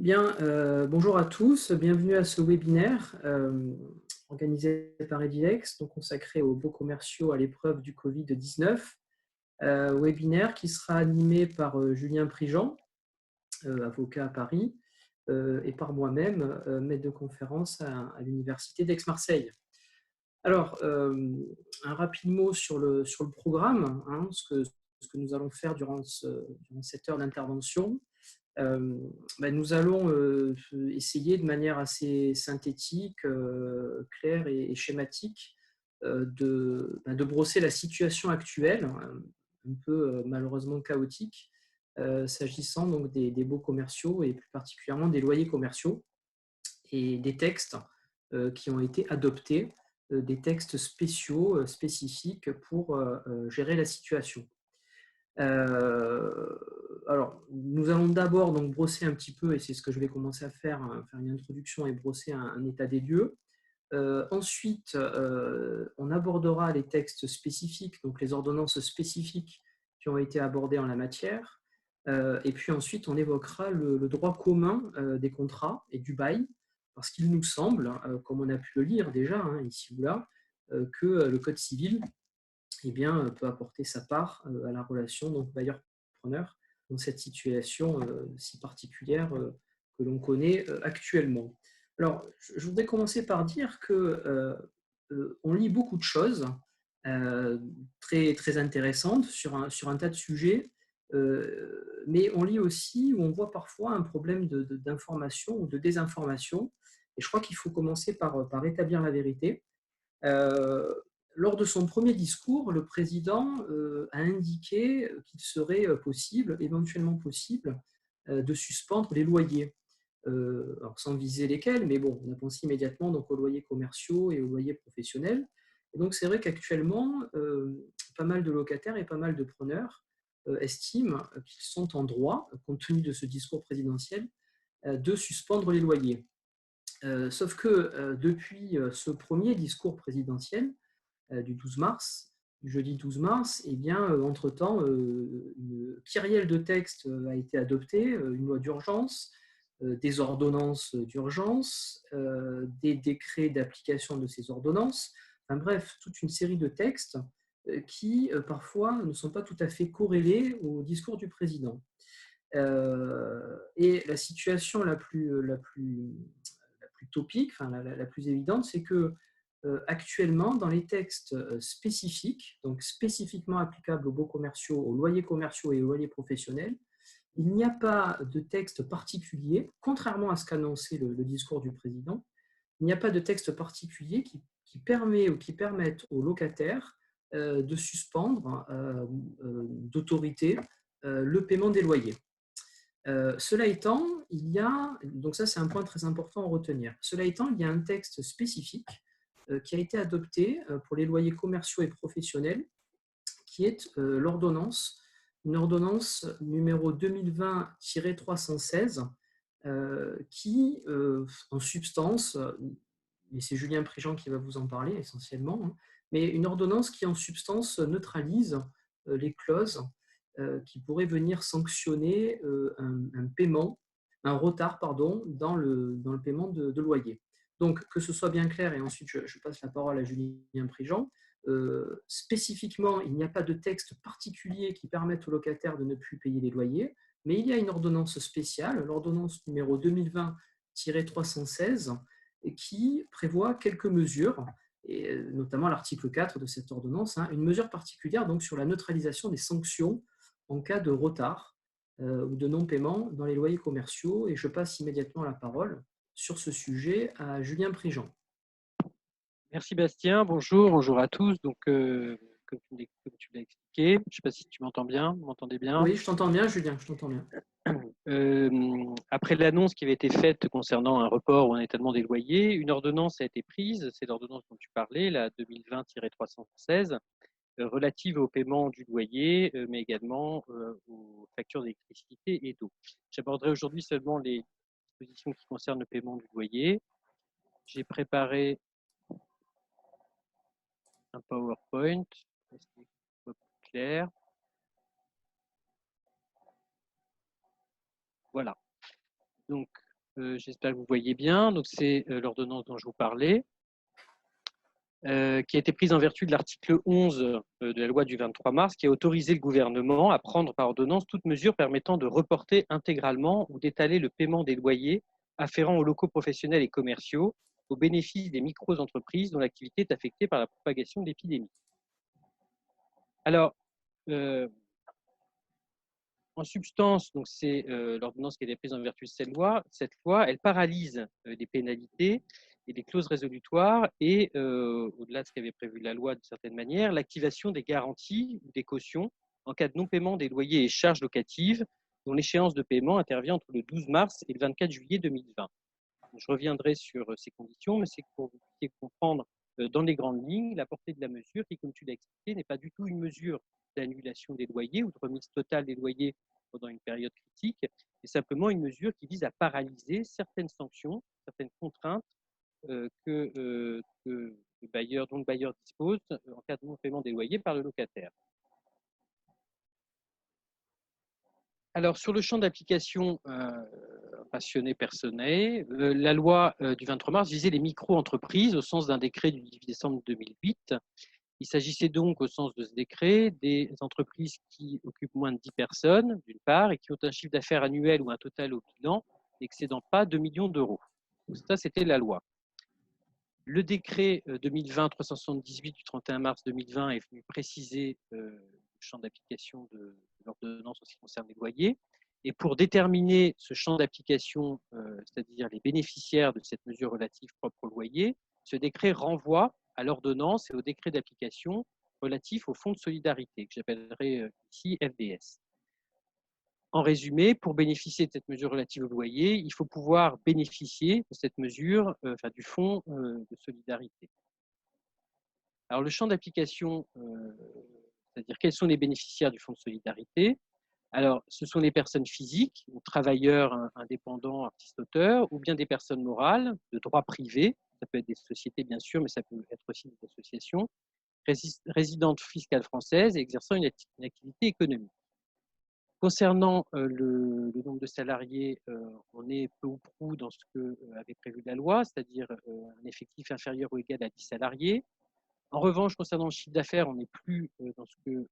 Bien, bonjour à tous, bienvenue à ce webinaire organisé par Edilex, donc consacré aux baux commerciaux à l'épreuve du Covid-19. Webinaire qui sera animé par Julien Prigent, avocat à Paris, et par moi-même, maître de conférence à l'Université d'Aix-Marseille. Alors, un rapide mot sur le programme, hein, ce que nous allons faire durant cette heure d'intervention. Nous allons essayer de manière assez synthétique, claire et schématique de brosser la situation actuelle, un peu malheureusement chaotique, s'agissant donc des baux commerciaux et plus particulièrement des loyers commerciaux et des textes qui ont été adoptés, des textes spéciaux, spécifiques pour gérer la situation. Alors, nous allons d'abord donc brosser un petit peu, et c'est ce que je vais commencer à faire, hein, faire une introduction et brosser un état des lieux. Ensuite, on abordera les textes spécifiques, donc les ordonnances spécifiques qui ont été abordées en la matière. Et puis ensuite, on évoquera le droit commun des contrats et du bail, parce qu'il nous semble, comme on a pu le lire déjà, hein, ici ou là, que le Code civil peut apporter sa part à la relation donc bailleur-preneur dans cette situation si particulière que l'on connaît actuellement. Alors, je voudrais commencer par dire que on lit beaucoup de choses très, très intéressantes sur un tas de sujets, mais on lit aussi ou on voit parfois un problème d'information ou de désinformation. Et je crois qu'il faut commencer par établir la vérité. Euh, Lors de son premier discours, le président a indiqué qu'il serait possible, éventuellement possible, de suspendre les loyers. Alors sans viser lesquels, mais bon, on a pensé immédiatement donc, aux loyers commerciaux et aux loyers professionnels. Et donc c'est vrai qu'actuellement, pas mal de locataires et pas mal de preneurs estiment qu'ils sont en droit, compte tenu de ce discours présidentiel, de suspendre les loyers. Sauf que depuis ce premier discours présidentiel du 12 mars, du jeudi 12 mars, eh bien, entre-temps, une kyrielle de textes a été adoptée, une loi d'urgence, des ordonnances d'urgence, des décrets d'application de ces ordonnances, enfin bref, toute une série de textes qui parfois ne sont pas tout à fait corrélés au discours du président. Et la situation la plus topique, enfin la plus évidente, c'est que actuellement, dans les textes spécifiques, donc spécifiquement applicables aux baux commerciaux, aux loyers commerciaux et aux loyers professionnels, il n'y a pas de texte particulier, contrairement à ce qu'annonçait le discours du président, il n'y a pas de texte particulier qui permet ou qui permette aux locataires de suspendre d'autorité le paiement des loyers. Cela étant, donc ça c'est un point très important à retenir, cela étant, il y a un texte spécifique qui a été adopté pour les loyers commerciaux et professionnels, qui est l'ordonnance, une ordonnance numéro 2020-316, qui, en substance, et c'est Julien Prigent qui va vous en parler essentiellement, hein, mais une ordonnance qui, en substance, neutralise les clauses qui pourraient venir sanctionner un paiement, un retard, pardon, dans le paiement de loyer. Donc, que ce soit bien clair, et ensuite je passe la parole à Julien Prigent, spécifiquement, il n'y a pas de texte particulier qui permette aux locataires de ne plus payer les loyers, mais il y a une ordonnance spéciale, l'ordonnance numéro 2020-316, qui prévoit quelques mesures, et notamment l'article 4 de cette ordonnance, hein, une mesure particulière donc, sur la neutralisation des sanctions en cas de retard ou de non-paiement dans les loyers commerciaux. Et je passe immédiatement la parole sur ce sujet à Julien Prigent. Merci Bastien, bonjour à tous. Donc, comme tu l'as expliqué, je ne sais pas si tu m'entends bien, vous m'entendez bien. Oui, je t'entends bien, Julien, je t'entends bien. Après l'annonce qui avait été faite concernant un report ou un étalement des loyers, une ordonnance a été prise, c'est l'ordonnance dont tu parlais, la 2020-316, relative au paiement du loyer, mais également aux factures d'électricité et d'eau. J'aborderai aujourd'hui seulement les dispositions qui concernent le paiement du loyer. J'ai préparé un PowerPoint, est-ce qu'il soit plus clair? Voilà. Donc, j'espère que vous voyez bien. Donc, c'est l'ordonnance dont je vous parlais, qui a été prise en vertu de l'article 11 de la loi du 23 mars, qui a autorisé le gouvernement à prendre par ordonnance toute mesure permettant de reporter intégralement ou d'étaler le paiement des loyers afférents aux locaux professionnels et commerciaux au bénéfice des micro-entreprises dont l'activité est affectée par la propagation de l'épidémie. Alors, en substance, donc c'est l'ordonnance qui a été prise en vertu de cette loi. Cette loi, elle paralyse les pénalités et les clauses résolutoires et, au-delà de ce qu'avait prévu la loi d'une certaine manière, l'activation des garanties ou des cautions en cas de non-paiement des loyers et charges locatives dont l'échéance de paiement intervient entre le 12 mars et le 24 juillet 2020. Je reviendrai sur ces conditions, mais c'est pour que vous puissiez comprendre dans les grandes lignes la portée de la mesure qui, comme tu l'as expliqué, n'est pas du tout une mesure d'annulation des loyers ou de remise totale des loyers pendant une période critique, mais simplement une mesure qui vise à paralyser certaines sanctions, certaines contraintes dont le bailleur dispose en cas de non-paiement des loyers par le locataire. Alors, sur le champ d'application passionné personnel, la loi du 23 mars visait les micro-entreprises au sens d'un décret du 18 décembre 2008. Il s'agissait donc, au sens de ce décret, des entreprises qui occupent moins de 10 personnes, d'une part, et qui ont un chiffre d'affaires annuel ou un total au bilan n'excédant pas 2 millions d'euros. Ça, c'était la loi. Le décret 2020-378 du 31 mars 2020 est venu préciser le champ d'application de l'ordonnance en ce qui concerne les loyers. Et pour déterminer ce champ d'application, c'est-à-dire les bénéficiaires de cette mesure relative propre au loyer, ce décret renvoie à l'ordonnance et au décret d'application relatif au fonds de solidarité, que j'appellerai ici FDS. En résumé, pour bénéficier de cette mesure relative au loyer, il faut pouvoir bénéficier de cette mesure, du fonds de solidarité. Alors, le champ d'application, c'est-à-dire quels sont les bénéficiaires du fonds de solidarité. Alors, ce sont les personnes physiques, ou travailleurs indépendants, artistes-auteurs, ou bien des personnes morales de droit privé. Ça peut être des sociétés, bien sûr, mais ça peut être aussi des associations, résidentes fiscales françaises et exerçant une activité économique. Concernant le nombre de salariés, on est peu ou prou dans ce que avait prévu la loi, c'est-à-dire un effectif inférieur ou égal à 10 salariés. En revanche, concernant le chiffre d'affaires, on n'est plus dans ce que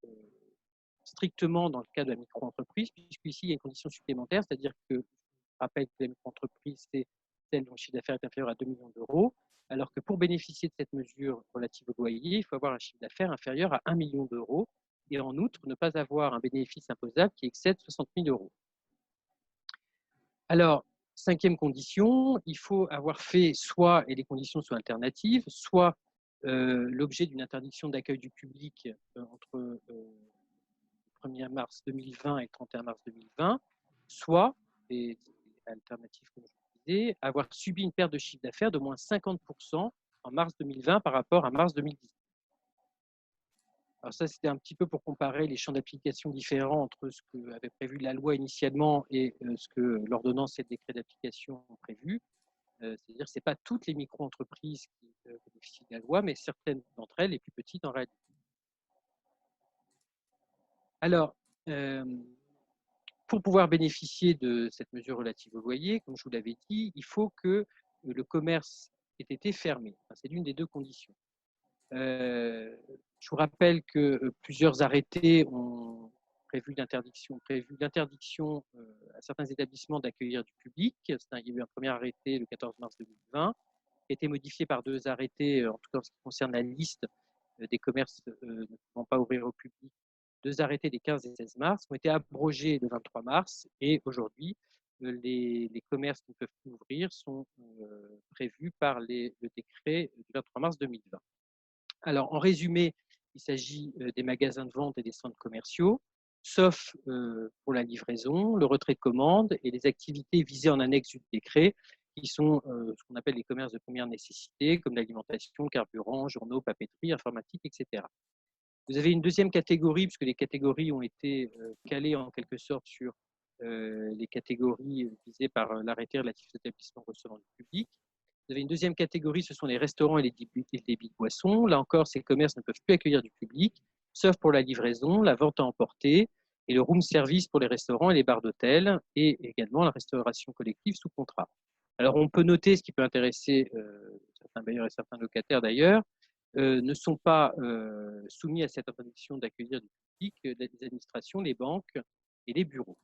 strictement dans le cas de la micro-entreprise, puisqu'ici, il y a une condition supplémentaire, c'est-à-dire que, je rappelle que la micro-entreprise, c'est celle dont le chiffre d'affaires est inférieur à 2 millions d'euros, alors que pour bénéficier de cette mesure relative au loyer, il faut avoir un chiffre d'affaires inférieur à 1 million d'euros, et en outre, ne pas avoir un bénéfice imposable qui excède 60 000 euros. Alors, cinquième condition, il faut avoir fait soit, et les conditions sont alternatives, soit l'objet d'une interdiction d'accueil du public entre le 1er mars 2020 et le 31 mars 2020, soit, et alternative comme je vous disais, avoir subi une perte de chiffre d'affaires de moins 50% en mars 2020 par rapport à mars 2019. Alors ça, c'était un petit peu pour comparer les champs d'application différents entre ce que avait prévu la loi initialement et ce que l'ordonnance et le décret d'application ont prévu. C'est-à-dire que ce n'est pas toutes les micro-entreprises qui bénéficient de la loi, mais certaines d'entre elles, les plus petites en réalité. Alors, pour pouvoir bénéficier de cette mesure relative au loyer, comme je vous l'avais dit, il faut que le commerce ait été fermé. Enfin, c'est l'une des deux conditions. Je vous rappelle que plusieurs arrêtés ont prévu l'interdiction à certains établissements d'accueillir du public. Il y a eu un premier arrêté le 14 mars 2020, qui a été modifié par deux arrêtés, en tout cas en ce qui concerne la liste des commerces ne pouvant pas ouvrir au public. Deux arrêtés des 15 et 16 mars ont été abrogés le 23 mars et aujourd'hui, les commerces qui ne peuvent plus ouvrir sont prévus par le décret du 23 mars 2020. Alors, en résumé, il s'agit des magasins de vente et des centres commerciaux, sauf pour la livraison, le retrait de commande et les activités visées en annexe du décret, qui sont ce qu'on appelle les commerces de première nécessité, comme l'alimentation, carburant, journaux, papeterie, informatique, etc. Vous avez une deuxième catégorie, puisque les catégories ont été calées en quelque sorte sur les catégories visées par l'arrêté relatif aux établissements recevant du public. Vous avez une deuxième catégorie, ce sont les restaurants et les débits de boissons. Là encore, ces commerces ne peuvent plus accueillir du public, sauf pour la livraison, la vente à emporter et le room service pour les restaurants et les bars d'hôtel, et également la restauration collective sous contrat. Alors, on peut noter ce qui peut intéresser certains bailleurs et certains locataires d'ailleurs, ne sont pas soumis à cette interdiction d'accueillir du public les administrations, les banques et les bureaux.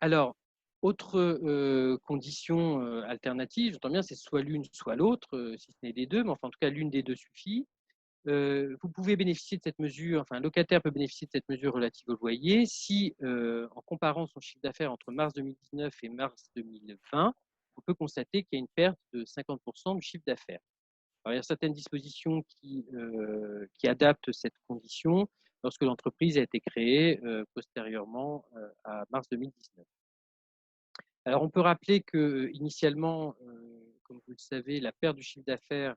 Alors, autre condition alternative, j'entends bien, c'est soit l'une, soit l'autre, si ce n'est les deux, mais enfin, en tout cas, l'une des deux suffit. Vous pouvez bénéficier de cette mesure, enfin, un locataire peut bénéficier de cette mesure relative au loyer si, en comparant son chiffre d'affaires entre mars 2019 et mars 2020, on peut constater qu'il y a une perte de 50% du chiffre d'affaires. Alors, il y a certaines dispositions qui adaptent cette condition lorsque l'entreprise a été créée postérieurement à mars 2019. Alors, on peut rappeler que initialement, comme vous le savez, la perte du chiffre d'affaires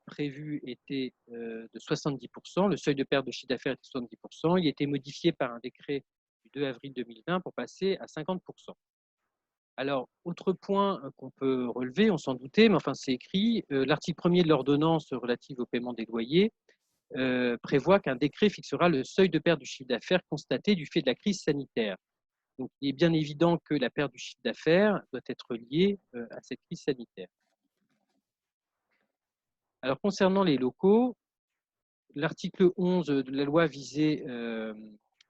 prévu était de 70%. Le seuil de perte de chiffre d'affaires était de 70%. Il a été modifié par un décret du 2 avril 2020 pour passer à 50%. Alors, autre point qu'on peut relever, on s'en doutait, mais enfin c'est écrit, l'article 1er de l'ordonnance relative au paiement des loyers prévoit qu'un décret fixera le seuil de perte du chiffre d'affaires constaté du fait de la crise sanitaire. Donc, il est bien évident que la perte du chiffre d'affaires doit être liée à cette crise sanitaire. Alors, concernant les locaux, l'article 11 de la loi visait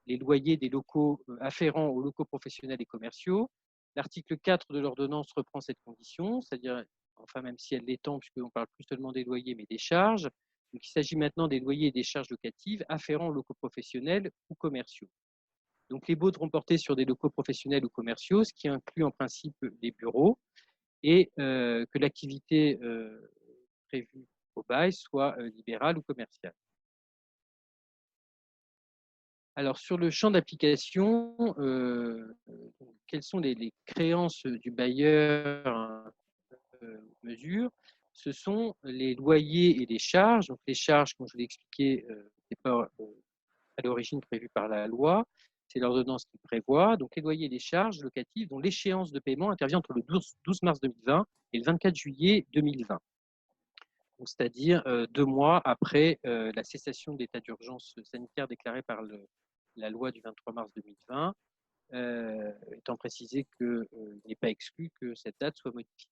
les loyers des locaux afférents aux locaux professionnels et commerciaux. L'article 4 de l'ordonnance reprend cette condition, c'est-à-dire, enfin même si elle l'étend, puisqu'on ne parle plus seulement des loyers, mais des charges. Donc, il s'agit maintenant des loyers et des charges locatives afférents aux locaux professionnels ou commerciaux. Donc, les baux seront portés sur des locaux professionnels ou commerciaux, ce qui inclut en principe les bureaux, et que l'activité prévue au bail soit libérale ou commerciale. Alors, sur le champ d'application, quelles sont les créances du bailleur mesure? Ce sont les loyers et les charges. Donc, les charges, comme je vous l'ai expliqué, n'est pas à l'origine prévues par la loi. C'est l'ordonnance qui prévoit. Donc, les loyers et les charges locatives dont l'échéance de paiement intervient entre le 12 mars 2020 et le 24 juillet 2020. C'est-à-dire 2 mois après la cessation de l'état d'urgence sanitaire déclaré par la loi du 23 mars 2020, étant précisé qu'il n'est pas exclu que cette date soit modifiée.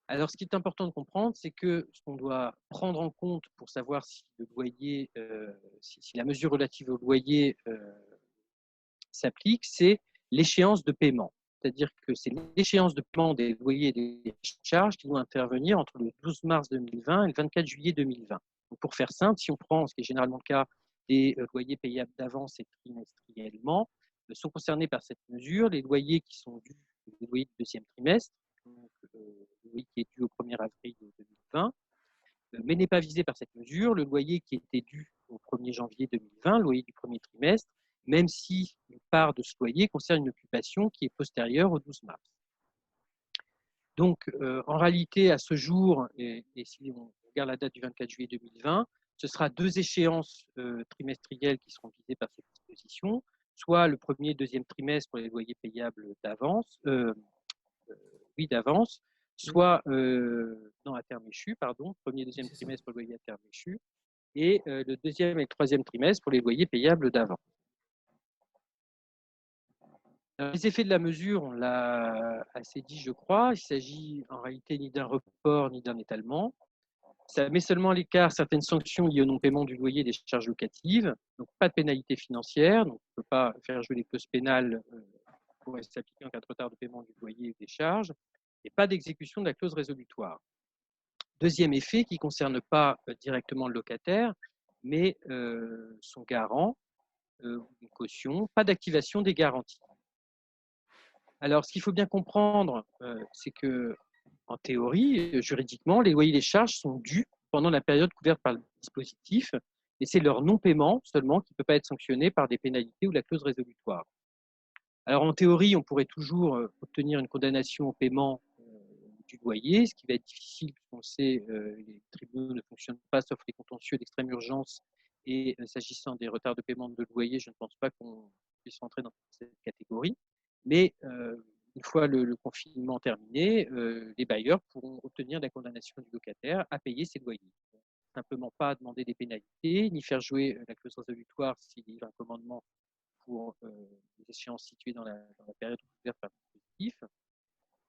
Alors, ce qui est important de comprendre, c'est que ce qu'on doit prendre en compte pour savoir si le loyer, si la mesure relative au loyer s'applique, c'est l'échéance de paiement. C'est-à-dire que c'est l'échéance de paiement des loyers et des charges qui doit intervenir entre le 12 mars 2020 et le 24 juillet 2020. Donc, pour faire simple, si on prend, ce qui est généralement le cas, des loyers payables d'avance et trimestriellement, sont concernés par cette mesure les loyers qui sont dus, les loyers du deuxième trimestre, donc le loyer qui est dû au 1er avril 2020, mais n'est pas visé par cette mesure le loyer qui était dû au 1er janvier 2020, le loyer du premier trimestre, même si une part de ce loyer concerne une occupation qui est postérieure au 12 mars. Donc, en réalité, à ce jour, et si on regarde la date du 24 juillet 2020, ce sera 2 échéances trimestrielles qui seront visées par cette disposition, soit le premier et deuxième trimestre pour les loyers payables d'avance, d'avance, soit non, à terme échu, pardon, premier et deuxième trimestre pour le loyer à terme échu, et le deuxième et le troisième trimestre pour les loyers payables d'avance. Les effets de la mesure, on l'a assez dit, je crois. Il s'agit en réalité ni d'un report ni d'un étalement. Ça met seulement à l'écart certaines sanctions liées au non-paiement du loyer et des charges locatives. Donc, pas de pénalité financière. Donc, on ne peut pas faire jouer les clauses pénales pour s'appliquer en cas de retard de paiement du loyer et des charges. Et pas d'exécution de la clause résolutoire. Deuxième effet qui ne concerne pas directement le locataire, mais son garant, une caution, pas d'activation des garanties. Alors, ce qu'il faut bien comprendre, c'est que, en théorie, juridiquement, les loyers et les charges sont dus pendant la période couverte par le dispositif, et c'est leur non-paiement seulement qui ne peut pas être sanctionné par des pénalités ou la clause résolutoire. Alors, en théorie, on pourrait toujours obtenir une condamnation au paiement du loyer, ce qui va être difficile, puisqu'on sait, les tribunaux ne fonctionnent pas, sauf les contentieux d'extrême urgence, et s'agissant des retards de paiement de loyer, je ne pense pas qu'on puisse rentrer dans cette catégorie. Mais une fois le confinement terminé, les bailleurs pourront obtenir la condamnation du locataire à payer ses loyers. Simplement pas demander des pénalités, ni faire jouer la clause résolutoire s'il livre un commandement pour les échéances situées dans la période couverte par le dispositif.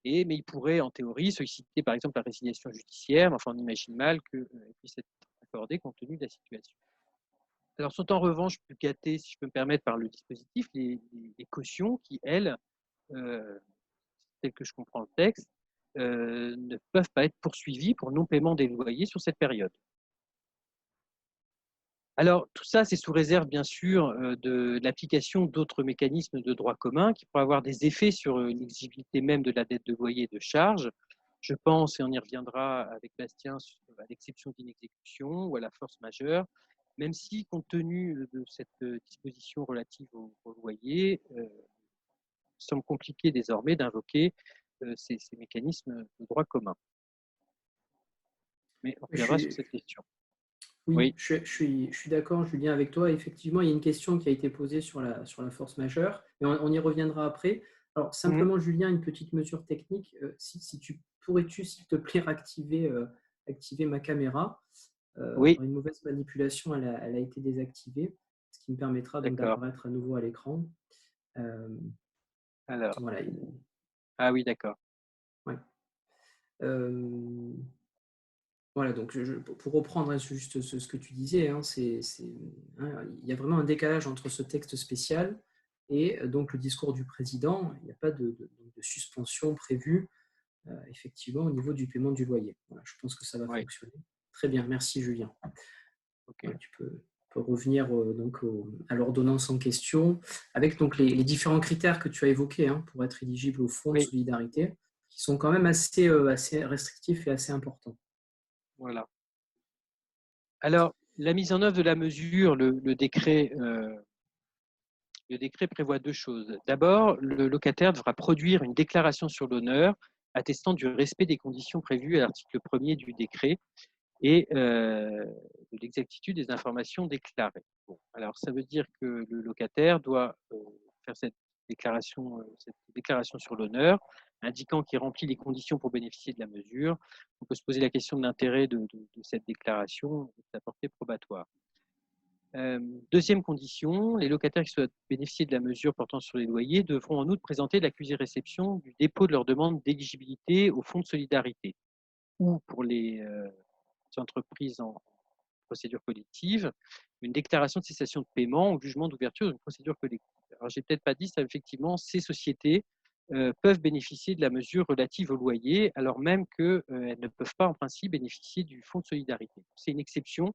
Mais il pourrait, en théorie, solliciter par exemple la résiliation judiciaire, mais enfin on imagine mal qu'elle puisse être accordée compte tenu de la situation. Alors sont en revanche plus gâtées, si je peux me permettre, par le dispositif, les cautions qui, elles, telles que je comprends le texte, ne peuvent pas être poursuivies pour non-paiement des loyers sur cette période. Alors, tout ça, c'est sous réserve, bien sûr, de l'application d'autres mécanismes de droit commun qui pourraient avoir des effets sur l'exigibilité même de la dette de loyer et de charges. Je pense, et on y reviendra avec Bastien, à l'exception d'inexécution ou à la force majeure, même si, compte tenu de cette disposition relative au loyer, il semble compliqué désormais d'invoquer ces mécanismes de droit commun. Mais on Je reviendra sur suis, cette question. oui, Oui. je suis d'accord, Julien, avec toi. Effectivement, il y a une question qui a été posée sur sur la force majeure, et on y reviendra après. Alors, Mhm. simplement, Julien, une petite mesure technique. Si tu pourrais-tu, s'il te plaît, activer ma caméra. Oui, Par une mauvaise manipulation, elle a été désactivée, ce qui me permettra donc d'accord. d'apparaître à nouveau à l'écran. Euh, Alors, voilà. ah oui, d'accord. Ouais. Euh, Voilà, donc pour reprendre juste ce que tu disais, hein, il y a vraiment un décalage entre ce texte spécial et donc le discours du président. Il n'y a pas de suspension prévue, effectivement, au niveau du paiement du loyer. Voilà, je pense que ça va Oui, fonctionner. Très bien, merci Julien. ok. Ouais, tu peux revenir à l'ordonnance en question, avec donc les différents critères que tu as évoqués, hein, pour être éligible au fonds de Oui, solidarité, qui sont quand même assez restrictifs et assez importants. voilà. Alors, la mise en œuvre de la mesure, le décret prévoit deux choses. D'abord, le locataire devra produire une déclaration sur l'honneur attestant du respect des conditions prévues à l'article 1er du décret et de l'exactitude des informations déclarées. Bon, alors, ça veut dire que le locataire doit faire cette déclaration sur l'honneur, indiquant qu'il remplit les conditions pour bénéficier de la mesure. On peut se poser la question de l'intérêt de cette déclaration et de sa portée probatoire. Deuxième condition, les locataires qui souhaitent bénéficier de la mesure portant sur les loyers devront en outre présenter l'accusé-réception du dépôt de leur demande d'éligibilité au fonds de solidarité ou pour les entreprises en procédure collective, une déclaration de cessation de paiement ou jugement d'ouverture d'une procédure collective. Alors, j'ai peut-être pas dit ça, effectivement, ces sociétés peuvent bénéficier de la mesure relative au loyer, alors même qu'elles ne peuvent pas, en principe, bénéficier du fonds de solidarité. C'est une exception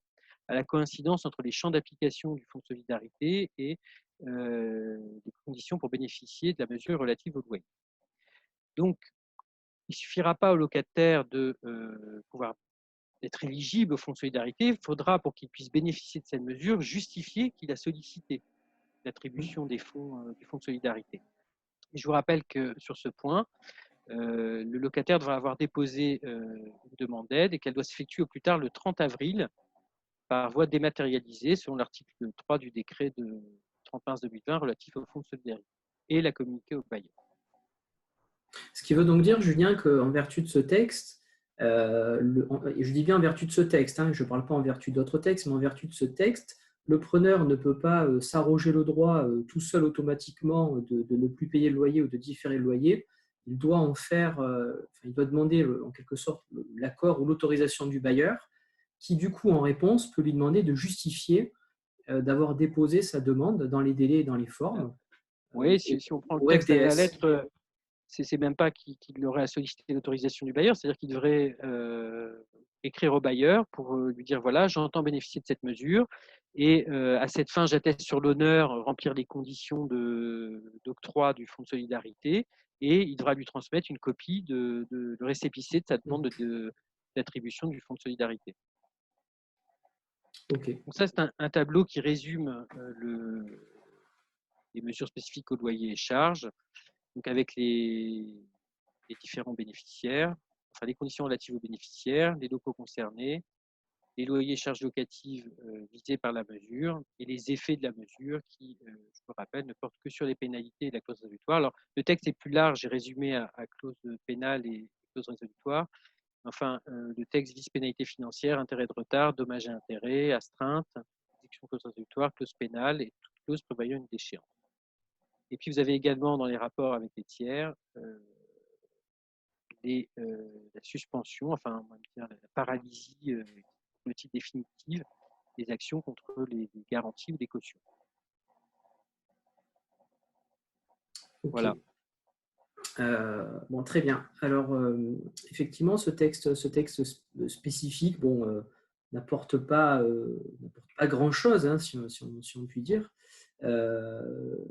à la coïncidence entre les champs d'application du fonds de solidarité et les conditions pour bénéficier de la mesure relative au loyer. Donc, il ne suffira pas au locataire de pouvoir d'être éligible au fonds de solidarité, il faudra, pour qu'il puisse bénéficier de cette mesure, justifier qu'il a sollicité l'attribution des fonds, du fonds de solidarité. Et je vous rappelle que sur ce point, le locataire devra avoir déposé une demande d'aide et qu'elle doit s'effectuer au plus tard le 30 avril par voie dématérialisée selon l'article 3 du décret de 30 mars 2020 relatif au fonds de solidarité et la communiquer au bailleur. Ce qui veut donc dire, Julien, qu'en vertu de ce texte, et je dis bien en vertu de ce texte, hein, je ne parle pas en vertu d'autres textes, mais en vertu de ce texte, le preneur ne peut pas s'arroger le droit tout seul automatiquement de ne plus payer le loyer ou de différer le loyer. Il doit en faire, il doit demander en quelque sorte l'accord ou l'autorisation du bailleur, qui du coup en réponse peut lui demander de justifier d'avoir déposé sa demande dans les délais et dans les formes Oui, si on prend le au texte à la FDS. lettre, c'est même pas qu'il aurait à solliciter l'autorisation du bailleur, c'est-à-dire qu'il devrait écrire au bailleur pour lui dire voilà, j'entends bénéficier de cette mesure et à cette fin, j'atteste sur l'honneur remplir les conditions d'octroi du fonds de solidarité et il devra lui transmettre une copie de récépissé de sa demande d'attribution du fonds de solidarité. Ok. Donc ça, c'est un tableau qui résume les mesures spécifiques au loyer et charges, donc avec les différents bénéficiaires, enfin les conditions relatives aux bénéficiaires, les locaux concernés, les loyers et charges locatives visés par la mesure et les effets de la mesure qui, je me rappelle, ne portent que sur les pénalités et la clause résolutoire. Alors, le texte est plus large et résumé à clause pénale et clause résolutoire. Enfin, le texte vise pénalité financière, intérêt de retard, dommages et intérêts, astreinte, exécution clause résolutoire, clause pénale et toute clause prévoyant une déchéance. Et puis, vous avez également dans les rapports avec les tiers la suspension, enfin, on va dire la paralysie de type définitive des actions contre les garanties ou les cautions. Ok. Voilà. Bon, très bien. Alors, effectivement, ce texte spécifique, bon, n'apporte pas grand-chose, hein, si on peut dire.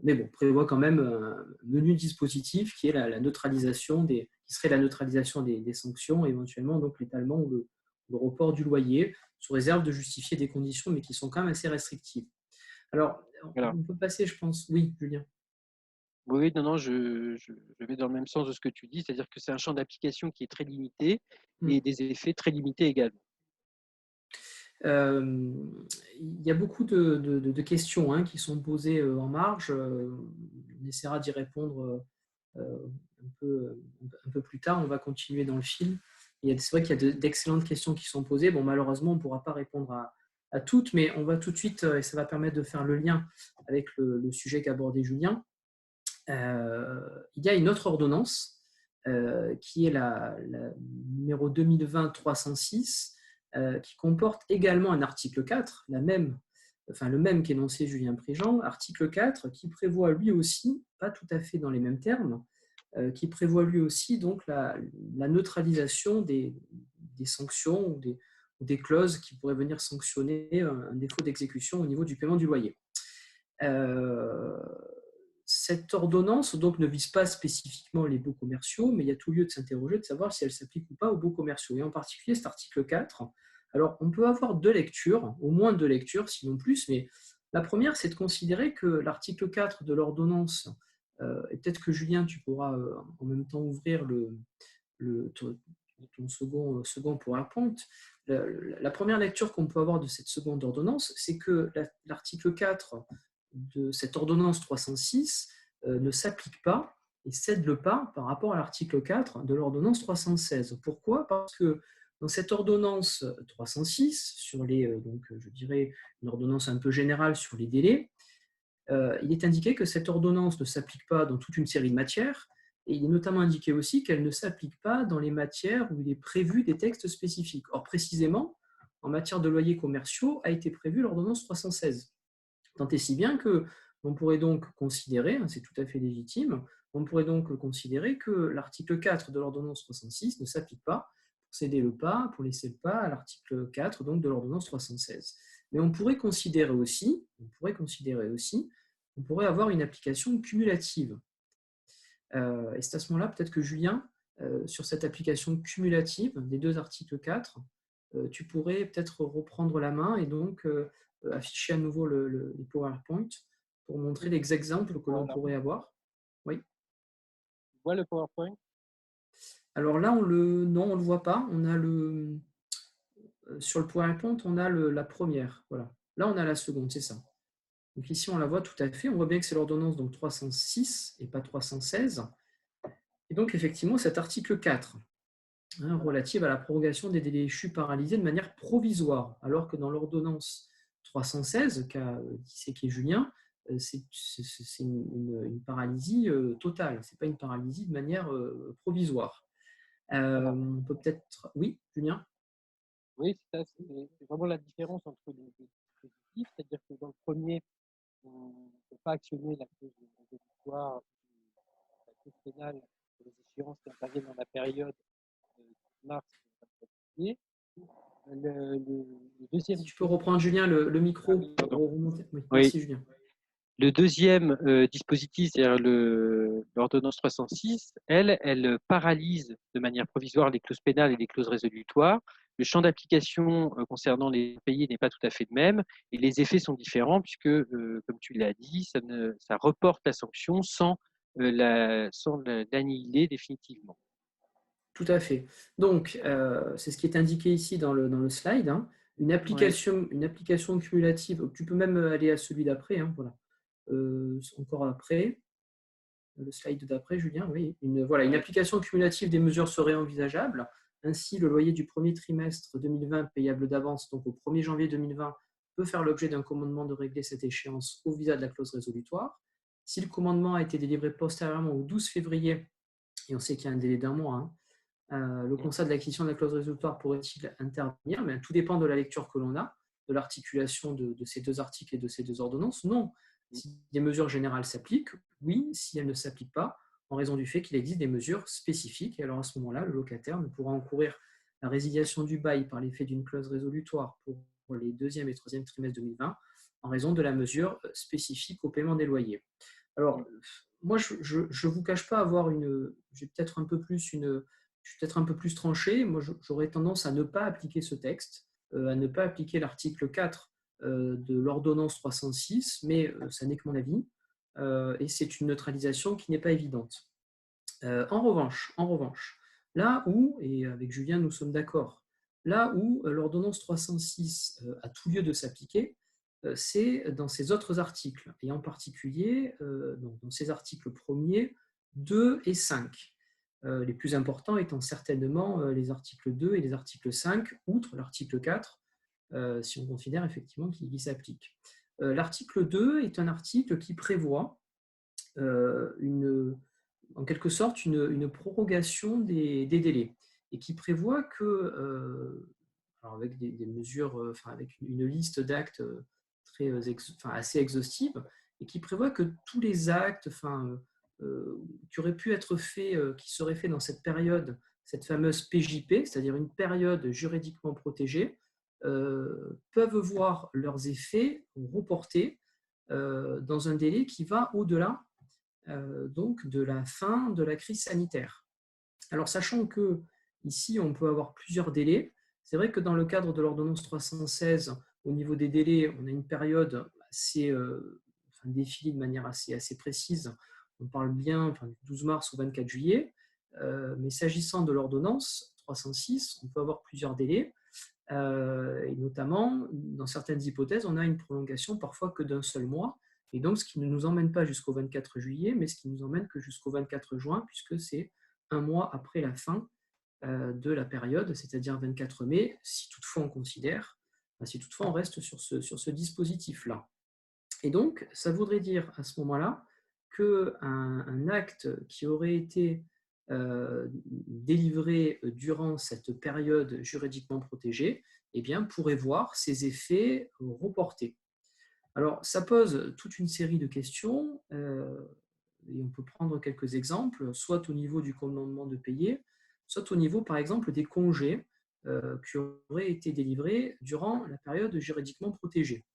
Mais bon, prévoit quand même un menu dispositif qui est la neutralisation qui serait la neutralisation des sanctions, éventuellement donc l'étalement ou le report du loyer, sous réserve de justifier des conditions, mais qui sont quand même assez restrictives. Alors, Voilà. on peut passer, je pense. Oui, Julien. Oui, non, je vais dans le même sens de ce que tu dis, c'est-à-dire que c'est un champ d'application qui est très limité et des effets très limités également. Il y a beaucoup de questions qui sont posées en marge. On essaiera d'y répondre un peu plus tard. On va continuer dans le film. C'est vrai qu'il y a d'excellentes questions qui sont posées. Bon, malheureusement, on ne pourra pas répondre à toutes, mais on va tout de suite, et ça va permettre de faire le lien avec le sujet qu'abordait Julien. Il y a une autre ordonnance qui est la numéro 2020-306 qui comporte également un article 4, le même qu'énonçait Julien Préjean, article 4 qui prévoit lui aussi, pas tout à fait dans les mêmes termes, qui prévoit lui aussi donc la neutralisation des sanctions ou des clauses qui pourraient venir sanctionner un défaut d'exécution au niveau du paiement du loyer. Cette ordonnance donc ne vise pas spécifiquement les baux commerciaux, mais il y a tout lieu de s'interroger, de savoir si elle s'applique ou pas aux baux commerciaux, et en particulier cet article 4. Alors, on peut avoir deux lectures, au moins deux lectures, sinon plus, mais la première, c'est de considérer que l'article 4 de l'ordonnance, et peut-être que Julien, tu pourras en même temps ouvrir ton second PowerPoint. La première lecture qu'on peut avoir de cette seconde ordonnance, c'est que l'article 4 de cette ordonnance 306 ne s'applique pas et cède le pas par rapport à l'article 4 de l'ordonnance 316. Pourquoi ? Parce que dans cette ordonnance 306, sur donc je dirais une ordonnance un peu générale sur les délais, il est indiqué que cette ordonnance ne s'applique pas dans toute une série de matières, et il est notamment indiqué aussi qu'elle ne s'applique pas dans les matières où il est prévu des textes spécifiques. Or, précisément, en matière de loyers commerciaux, a été prévue l'ordonnance 316. Tant et si bien que on pourrait donc considérer, c'est tout à fait légitime, on pourrait donc considérer que l'article 4 de l'ordonnance 306 ne s'applique pas pour céder le pas, pour laisser le pas à l'article 4 donc, de l'ordonnance 316. Mais on pourrait considérer aussi, on pourrait avoir une application cumulative. Et c'est à ce moment-là, peut-être que Julien, sur cette application cumulative des deux articles 4, tu pourrais peut-être reprendre la main et donc afficher à nouveau les PowerPoint pour montrer les exemples que l'on pourrait avoir. Oui. Tu vois le PowerPoint ? Alors là, non, on ne le voit pas. On a sur le PowerPoint, on a la première. Voilà. Là, on a la seconde, c'est ça. Donc ici, on la voit tout à fait. On voit bien que c'est l'ordonnance donc 306 et pas 316. Et donc, effectivement, cet article 4, relative à la prorogation des délais échus paralysés de manière provisoire, alors que dans l'ordonnance 316, qu'a disséqué Julien, c'est une paralysie totale, ce n'est pas une paralysie de manière provisoire. On peut peut-être... Oui, Julien ? Oui, c'est vraiment la différence entre les deux dispositifs, c'est-à-dire que dans le premier, on ne peut pas actionner la clause résolutoire, la clause pénale pour les échéances qui interviennent dans la période de mars et 24 juillet. Le deuxième Si tu peux reprendre, Julien, le micro pour remonter. Oui, merci, Julien. Le deuxième dispositif, c'est-à-dire l'ordonnance 306, elle paralyse de manière provisoire les clauses pénales et les clauses résolutoires. Le champ d'application concernant les pays n'est pas tout à fait le même et les effets sont différents puisque, comme tu l'as dit, ça reporte la sanction sans l'annihiler définitivement. Tout à fait. Donc, c'est ce qui est indiqué ici dans le slide. Une application cumulative, tu peux même aller à celui d'après, voilà. Encore après, le slide d'après, Julien, oui. Une application cumulative des mesures serait envisageable. Ainsi, le loyer du premier trimestre 2020 payable d'avance, donc au 1er janvier 2020, peut faire l'objet d'un commandement de régler cette échéance au visa de la clause résolutoire. Si le commandement a été délivré postérieurement au 12 février, et on sait qu'il y a un délai d'un mois, le Conseil de l'acquisition de la clause résolutoire pourrait-il intervenir? Mais tout dépend de la lecture que l'on a, de l'articulation de ces deux articles et de ces deux ordonnances. Non. Si des mesures générales s'appliquent, oui. Si elles ne s'appliquent pas, en raison du fait qu'il existe des mesures spécifiques, et alors à ce moment-là, le locataire ne pourra encourir la résiliation du bail par l'effet d'une clause résolutoire pour les deuxième et troisième trimestres 2020 en raison de la mesure spécifique au paiement des loyers. Alors, moi, je ne vous cache pas avoir j'ai peut-être un peu plus je suis peut-être un peu plus tranché. Moi, j'aurais tendance à ne pas appliquer ce texte, à ne pas appliquer l'article 4 de l'ordonnance 306, mais ça n'est que mon avis, et c'est une neutralisation qui n'est pas évidente. En revanche, là où, et avec Julien nous sommes d'accord, là où l'ordonnance 306 a tout lieu de s'appliquer, c'est dans ces autres articles, et en particulier dans ces articles 1er, 2 et 5. Les plus importants étant certainement les articles 2 et les articles 5, outre l'article 4, si on considère effectivement qu'il s'applique. L'article 2 est un article qui prévoit en quelque sorte une prorogation des délais et qui prévoit que, alors avec des mesures, avec une liste d'actes assez exhaustive, et qui prévoit que tous les actes qui auraient pu être faits, qui seraient faits dans cette période, cette fameuse PJP, c'est-à-dire une période juridiquement protégée, peuvent voir leurs effets reportés dans un délai qui va au-delà donc de la fin de la crise sanitaire. Alors, sachant que ici, on peut avoir plusieurs délais, c'est vrai que dans le cadre de l'ordonnance 316, au niveau des délais, on a une période assez définie de manière assez précise. On parle bien du 12 mars au 24 juillet, mais s'agissant de l'ordonnance 306, on peut avoir plusieurs délais, et notamment, dans certaines hypothèses, on a une prolongation parfois que d'un seul mois, et donc ce qui ne nous emmène pas jusqu'au 24 juillet, mais ce qui nous emmène que jusqu'au 24 juin, puisque c'est un mois après la fin de la période, c'est-à-dire 24 mai, si toutefois on considère, si toutefois on reste sur ce dispositif-là. Et donc, ça voudrait dire à ce moment-là qu'un acte qui aurait été délivré durant cette période juridiquement protégée, eh bien, pourrait voir ses effets reportés. Alors, ça pose toute une série de questions, et on peut prendre quelques exemples, soit au niveau du commandement de payer, soit au niveau, par exemple, des congés qui auraient été délivrés durant la période juridiquement protégée,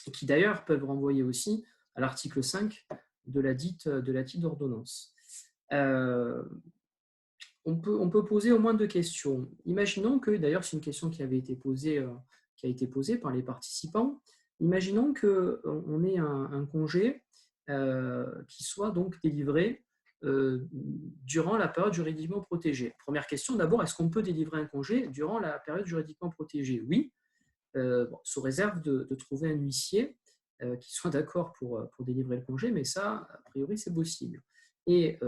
et qui d'ailleurs peuvent renvoyer aussi à l'article 5 de la dite ordonnance. On peut poser au moins deux questions. Imaginons que, d'ailleurs c'est une question qui a été posée par les participants, imaginons qu'on ait un congé qui soit donc délivré durant la période juridiquement protégée. Première question, d'abord, est-ce qu'on peut délivrer un congé durant la période juridiquement protégée? Oui, sous réserve de trouver un huissier qui soit d'accord pour délivrer le congé, mais ça, a priori, c'est possible. Et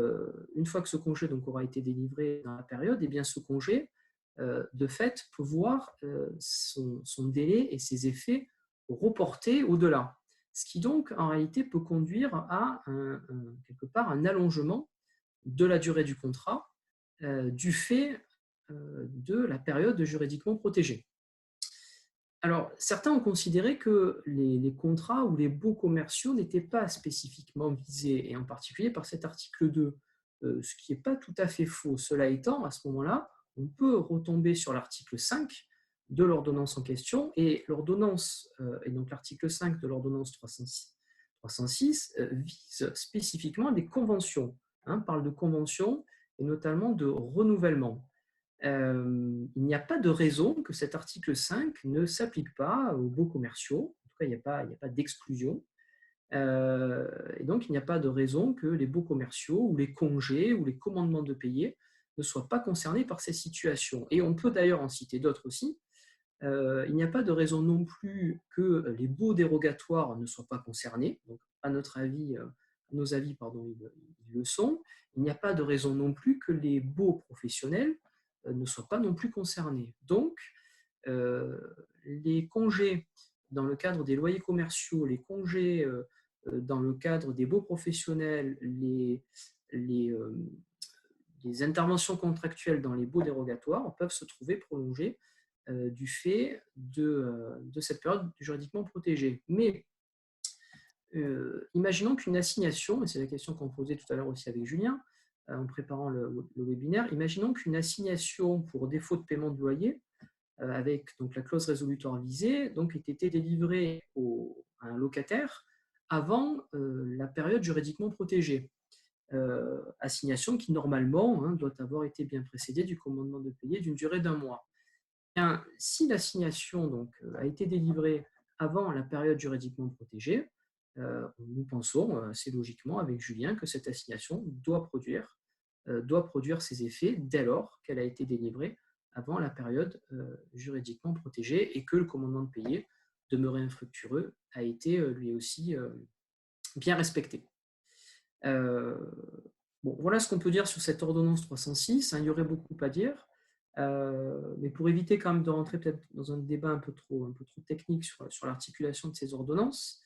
une fois que ce congé donc, aura été délivré dans la période, eh bien, ce congé, de fait, peut voir son délai et ses effets reportés au-delà. Ce qui donc, en réalité, peut conduire à quelque part un allongement de la durée du contrat du fait de la période juridiquement protégée. Alors, certains ont considéré que les contrats ou les baux commerciaux n'étaient pas spécifiquement visés, et en particulier par cet article 2, ce qui n'est pas tout à fait faux. Cela étant, à ce moment-là, on peut retomber sur l'article 5 de l'ordonnance en question, et l'ordonnance, et donc l'article 5 de l'ordonnance 306 vise spécifiquement des conventions, parle de conventions et notamment de renouvellement. Il n'y a pas de raison que cet article 5 ne s'applique pas aux baux commerciaux. En tout cas, il n'y a pas d'exclusion. Et donc, il n'y a pas de raison que les baux commerciaux ou les congés ou les commandements de payer ne soient pas concernés par ces situations. Et on peut d'ailleurs en citer d'autres aussi. Il n'y a pas de raison non plus que les baux dérogatoires ne soient pas concernés. Donc, à nos avis, ils le sont. Il n'y a pas de raison non plus que les baux professionnels ne soient pas non plus concernés. Donc, les congés dans le cadre des loyers commerciaux, les congés dans le cadre des baux professionnels, les, les interventions contractuelles dans les baux dérogatoires peuvent se trouver prolongées du fait de cette période juridiquement protégée. Mais imaginons qu'une assignation, et c'est la question qu'on posait tout à l'heure aussi avec Julien, en préparant le webinaire, imaginons qu'une assignation pour défaut de paiement de loyer, avec donc la clause résolutoire visée, donc ait été délivrée à un locataire avant la période juridiquement protégée. Assignation qui normalement doit avoir été bien précédée du commandement de payer d'une durée d'1 mois. Bien, si l'assignation a été délivrée avant la période juridiquement protégée, nous pensons assez logiquement avec Julien que cette assignation doit produire ses effets dès lors qu'elle a été délivrée avant la période juridiquement protégée et que le commandement de payer, demeuré infructueux, a été lui aussi bien respecté. Bon, voilà ce qu'on peut dire sur cette ordonnance 306. Il y aurait beaucoup à dire, mais pour éviter quand même de rentrer peut-être dans un débat un peu trop technique sur l'articulation de ces ordonnances,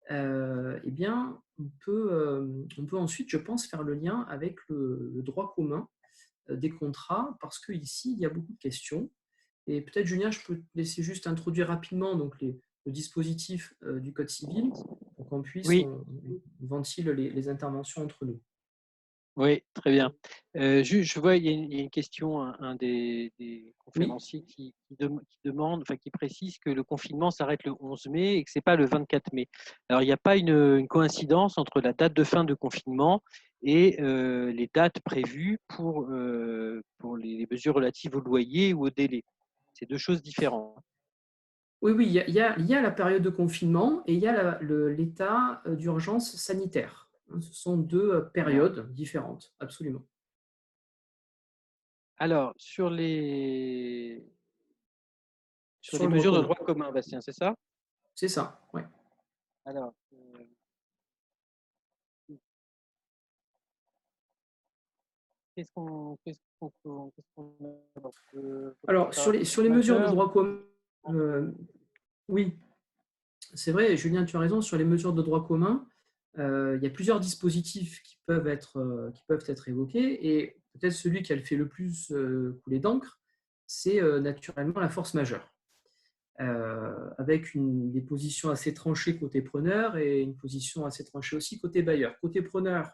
eh bien, on peut ensuite, je pense, faire le lien avec le droit commun des contrats, parce qu'ici, il y a beaucoup de questions. Et peut-être, Julien, je peux te laisser juste introduire rapidement le dispositif du Code civil pour qu'on puisse, Oui, on ventile les interventions entre nous. oui, très bien. Je vois, il y a une question, un des Oui, conférenciers qui demande, enfin qui précise que le confinement s'arrête le 11 mai et que ce n'est pas le 24 mai. Alors, il n'y a pas une coïncidence entre la date de fin de confinement et les dates prévues pour les mesures relatives au loyer ou au délai. C'est deux choses différentes. oui, il y a la période de confinement et il y a l'état d'urgence sanitaire. Ce sont deux Voilà. périodes différentes, absolument. Alors, sur les Sur le droit mesures de commun, droit commun, Bastien, c'est ça? c'est ça, oui. Alors, Alors, sur les mesures de majeur. droit commun, euh, oui, c'est vrai, Julien, tu as raison, sur les mesures de droit commun, il y a plusieurs dispositifs qui peuvent être évoqués, et peut-être celui qui a fait le plus couler d'encre, c'est naturellement la force majeure. Avec des positions assez tranchées côté preneur et une position assez tranchée aussi côté bailleur. Côté preneur,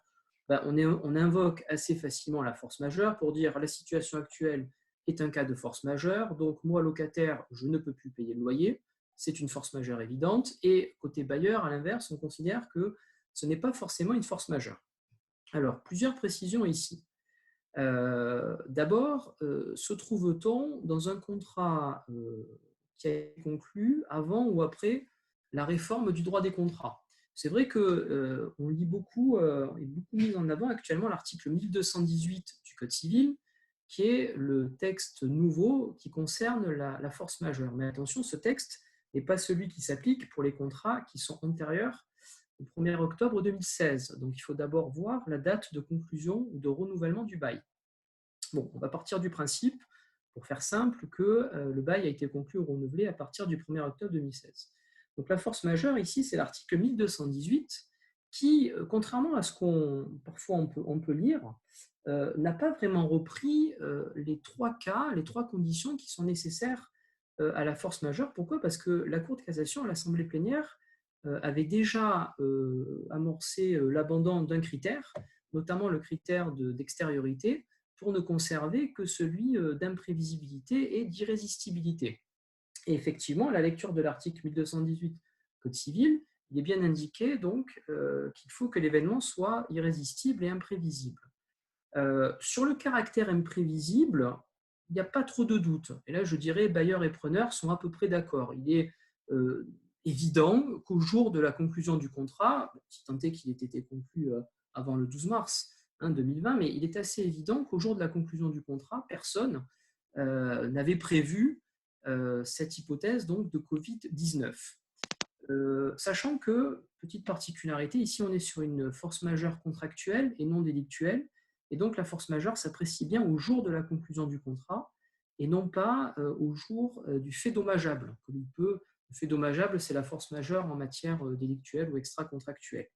on invoque assez facilement la force majeure pour dire la situation actuelle est un cas de force majeure, donc moi, locataire, je ne peux plus payer le loyer, c'est une force majeure évidente, et côté bailleur, à l'inverse, on considère que ce n'est pas forcément une force majeure. Alors, plusieurs précisions ici. D'abord, se trouve-t-on dans un contrat qui a été conclu avant ou après la réforme du droit des contrats? C'est vrai qu'on lit beaucoup, est beaucoup mis en avant actuellement l'article 1218 du Code civil, qui est le texte nouveau qui concerne la force majeure. Mais attention, ce texte n'est pas celui qui s'applique pour les contrats qui sont antérieurs au 1er octobre 2016. Donc il faut d'abord voir la date de conclusion ou de renouvellement du bail. Bon, on va partir du principe, pour faire simple, que le bail a été conclu ou renouvelé à partir du 1er octobre 2016. Donc la force majeure ici, c'est l'article 1218 qui, contrairement à ce qu'on parfois on peut lire, n'a pas vraiment repris les trois cas, les trois conditions qui sont nécessaires à la force majeure. Pourquoi? Parce que la Cour de cassation, l'Assemblée plénière, avait déjà amorcé l'abandon d'un critère, notamment le critère d'extériorité, pour ne conserver que celui d'imprévisibilité et d'irrésistibilité. Et effectivement, la lecture de l'article 1218 Code civil, il est bien indiqué donc qu'il faut que l'événement soit irrésistible et imprévisible. Sur le caractère imprévisible, il n'y a pas trop de doute. Et là, je dirais, bailleurs et preneurs sont à peu près d'accord. Il est évident qu'au jour de la conclusion du contrat, si tant est qu'il ait été conclu avant le 12 mars 2020, mais il est assez évident qu'au jour de la conclusion du contrat, personne n'avait prévu cette hypothèse donc, de Covid-19. Sachant que, petite particularité, ici on est sur une force majeure contractuelle et non délictuelle, et donc la force majeure s'apprécie bien au jour de la conclusion du contrat et non pas au jour du fait dommageable, comme il peut Le fait dommageable, c'est la force majeure en matière délictuelle ou extra-contractuelle.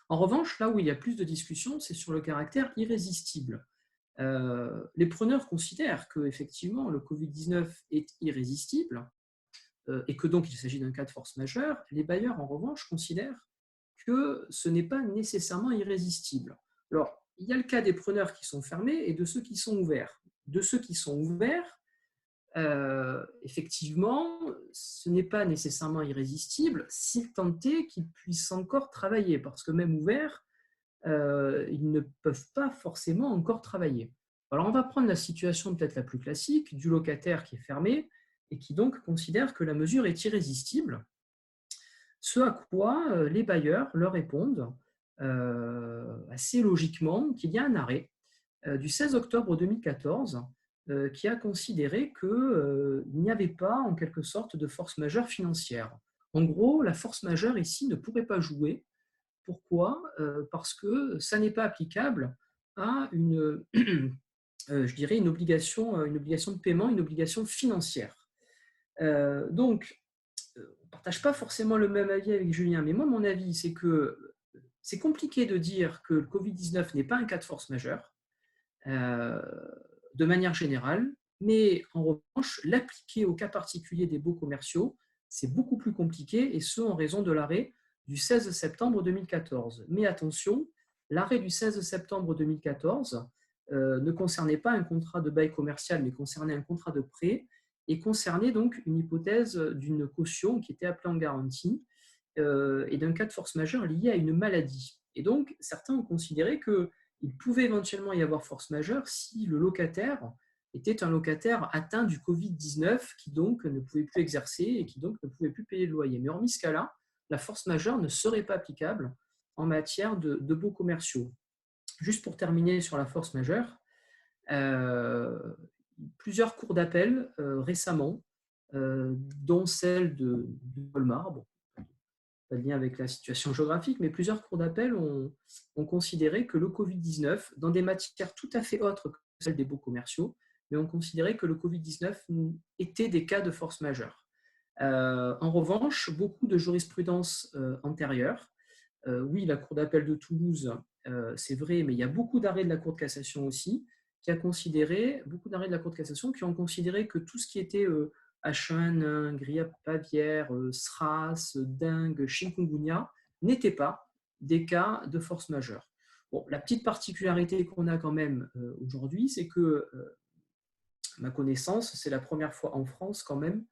En revanche, là où il y a plus de discussion, c'est sur le caractère irrésistible. Les preneurs considèrent que effectivement le Covid-19 est irrésistible et que donc il s'agit d'un cas de force majeure. Les bailleurs, en revanche, considèrent que ce n'est pas nécessairement irrésistible. Alors, il y a le cas des preneurs qui sont fermés et de ceux qui sont ouverts. De ceux qui sont ouverts, effectivement, ce n'est pas nécessairement irrésistible, si tant est qu'ils puissent encore travailler, parce que même ouverts, ils ne peuvent pas forcément encore travailler. Alors, on va prendre la situation peut-être la plus classique du locataire qui est fermé et qui donc considère que la mesure est irrésistible, ce à quoi les bailleurs leur répondent assez logiquement qu'il y a un arrêt du 16 octobre 2014 qui a considéré qu'il n'y avait pas en quelque sorte de force majeure financière. En gros, la force majeure ici ne pourrait pas jouer. Pourquoi? Parce que ça n'est pas applicable à je dirais une obligation de paiement, une obligation financière. Donc, on ne partage pas forcément le même avis avec Julien, mais moi, mon avis, c'est que c'est compliqué de dire que le Covid-19 n'est pas un cas de force majeure, euh, de manière générale, mais en revanche, l'appliquer au cas particulier des baux commerciaux, c'est beaucoup plus compliqué, et ce, en raison de l'arrêt du 16 septembre 2014. Mais attention, l'arrêt du 16 septembre 2014 ne concernait pas un contrat de bail commercial, mais concernait un contrat de prêt, et concernait donc une hypothèse d'une caution qui était appelée en garantie, et d'un cas de force majeure lié à une maladie. Et donc, certains ont considéré qu'il pouvait éventuellement y avoir force majeure si le locataire était un locataire atteint du Covid-19 qui donc ne pouvait plus exercer et qui donc ne pouvait plus payer le loyer. Mais hormis ce cas-là, la force majeure ne serait pas applicable en matière de baux commerciaux. Juste pour terminer sur la force majeure, euh, plusieurs cours d'appel récemment, dont celle de Colmar, bon, pas de lien avec la situation géographique, mais plusieurs cours d'appel ont considéré que le Covid-19, dans des matières tout à fait autres que celles des baux commerciaux, mais ont considéré que le Covid-19 était des cas de force majeure. En revanche, beaucoup de jurisprudence antérieure, oui, la Cour d'appel de Toulouse, c'est vrai, mais il y a beaucoup d'arrêts de la Cour de cassation aussi, beaucoup d'arrêts de la Cour de cassation qui ont considéré que tout ce qui était H1N1, grippe aviaire, SRAS, dengue, chikungunya n'étaient pas des cas de force majeure. Bon, la petite particularité qu'on a quand même aujourd'hui, c'est que, à ma connaissance, c'est la première fois en France quand même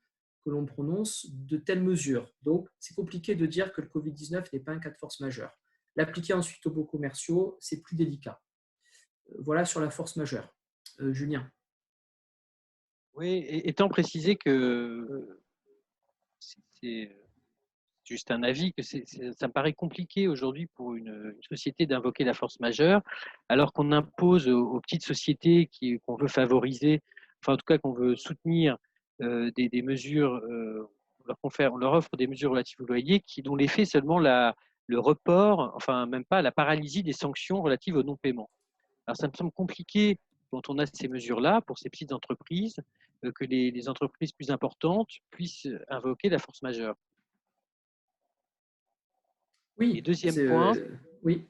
que l'on prononce de telles mesures. Donc, c'est compliqué de dire que le Covid-19 n'est pas un cas de force majeure. L'appliquer ensuite aux baux commerciaux, c'est plus délicat. Voilà sur la force majeure. Julien. Oui, étant précisé que c'est juste un avis, que ça me paraît compliqué aujourd'hui pour une société d'invoquer la force majeure, alors qu'on impose aux petites sociétés qu'on veut favoriser, enfin en tout cas qu'on veut soutenir des mesures, on leur offre des mesures relatives au loyer dont l'effet est seulement le report, enfin même pas la paralysie des sanctions relatives au non-paiement. Alors ça me semble compliqué quand on a ces mesures-là pour ces petites entreprises, que les entreprises plus importantes puissent invoquer la force majeure. Et Oui, deuxième point, oui.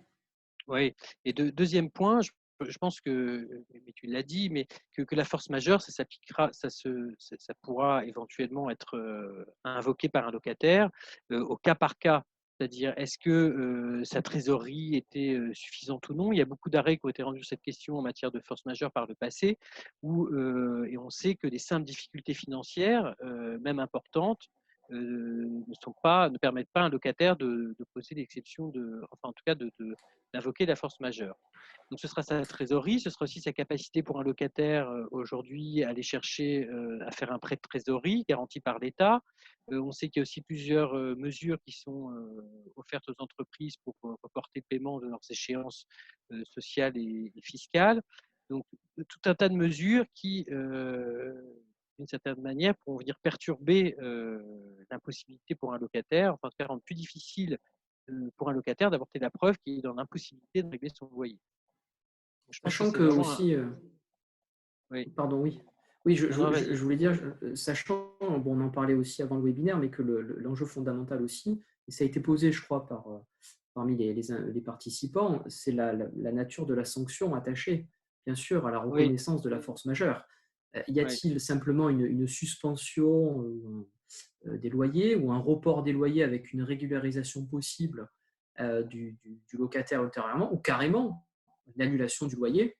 ouais, deuxième point, je pense mais tu l'as dit, mais que la force majeure, ça s'appliquera, ça pourra éventuellement être invoqué par un locataire au cas par cas. C'est-à-dire, est-ce que sa trésorerie était suffisante ou non? Il y a beaucoup d'arrêts qui ont été rendus sur cette question en matière de force majeure par le passé, et on sait que des simples difficultés financières, même importantes, ne permettent pas à un locataire de poser l'exception, enfin en tout cas d'invoquer la force majeure. Donc ce sera sa trésorerie, ce sera aussi sa capacité pour un locataire aujourd'hui à aller chercher, à faire un prêt de trésorerie garanti par l'État. On sait qu'il y a aussi plusieurs mesures qui sont offertes aux entreprises pour reporter le paiement de leurs échéances sociales et fiscales. Donc tout un tas de mesures qui d'une certaine manière, pour venir perturber l'impossibilité pour un locataire, enfin, en tout cas rendre plus difficile pour un locataire d'apporter la preuve qu'il est dans l'impossibilité de régler son loyer. Donc, je pense que Sachant c'est que vraiment un... aussi, Oui. pardon, oui. Oui, Non, non, vas-y. je voulais dire, sachant, bon, on en parlait aussi avant le webinaire, mais que l'enjeu fondamental aussi, et ça a été posé, je crois, parmi les participants, c'est la nature de la sanction attachée, bien sûr, à la Oui, reconnaissance de la force majeure. Y oui, a-t-il simplement une suspension des loyers ou un report des loyers avec une régularisation possible du locataire ultérieurement, ou carrément une annulation du loyer,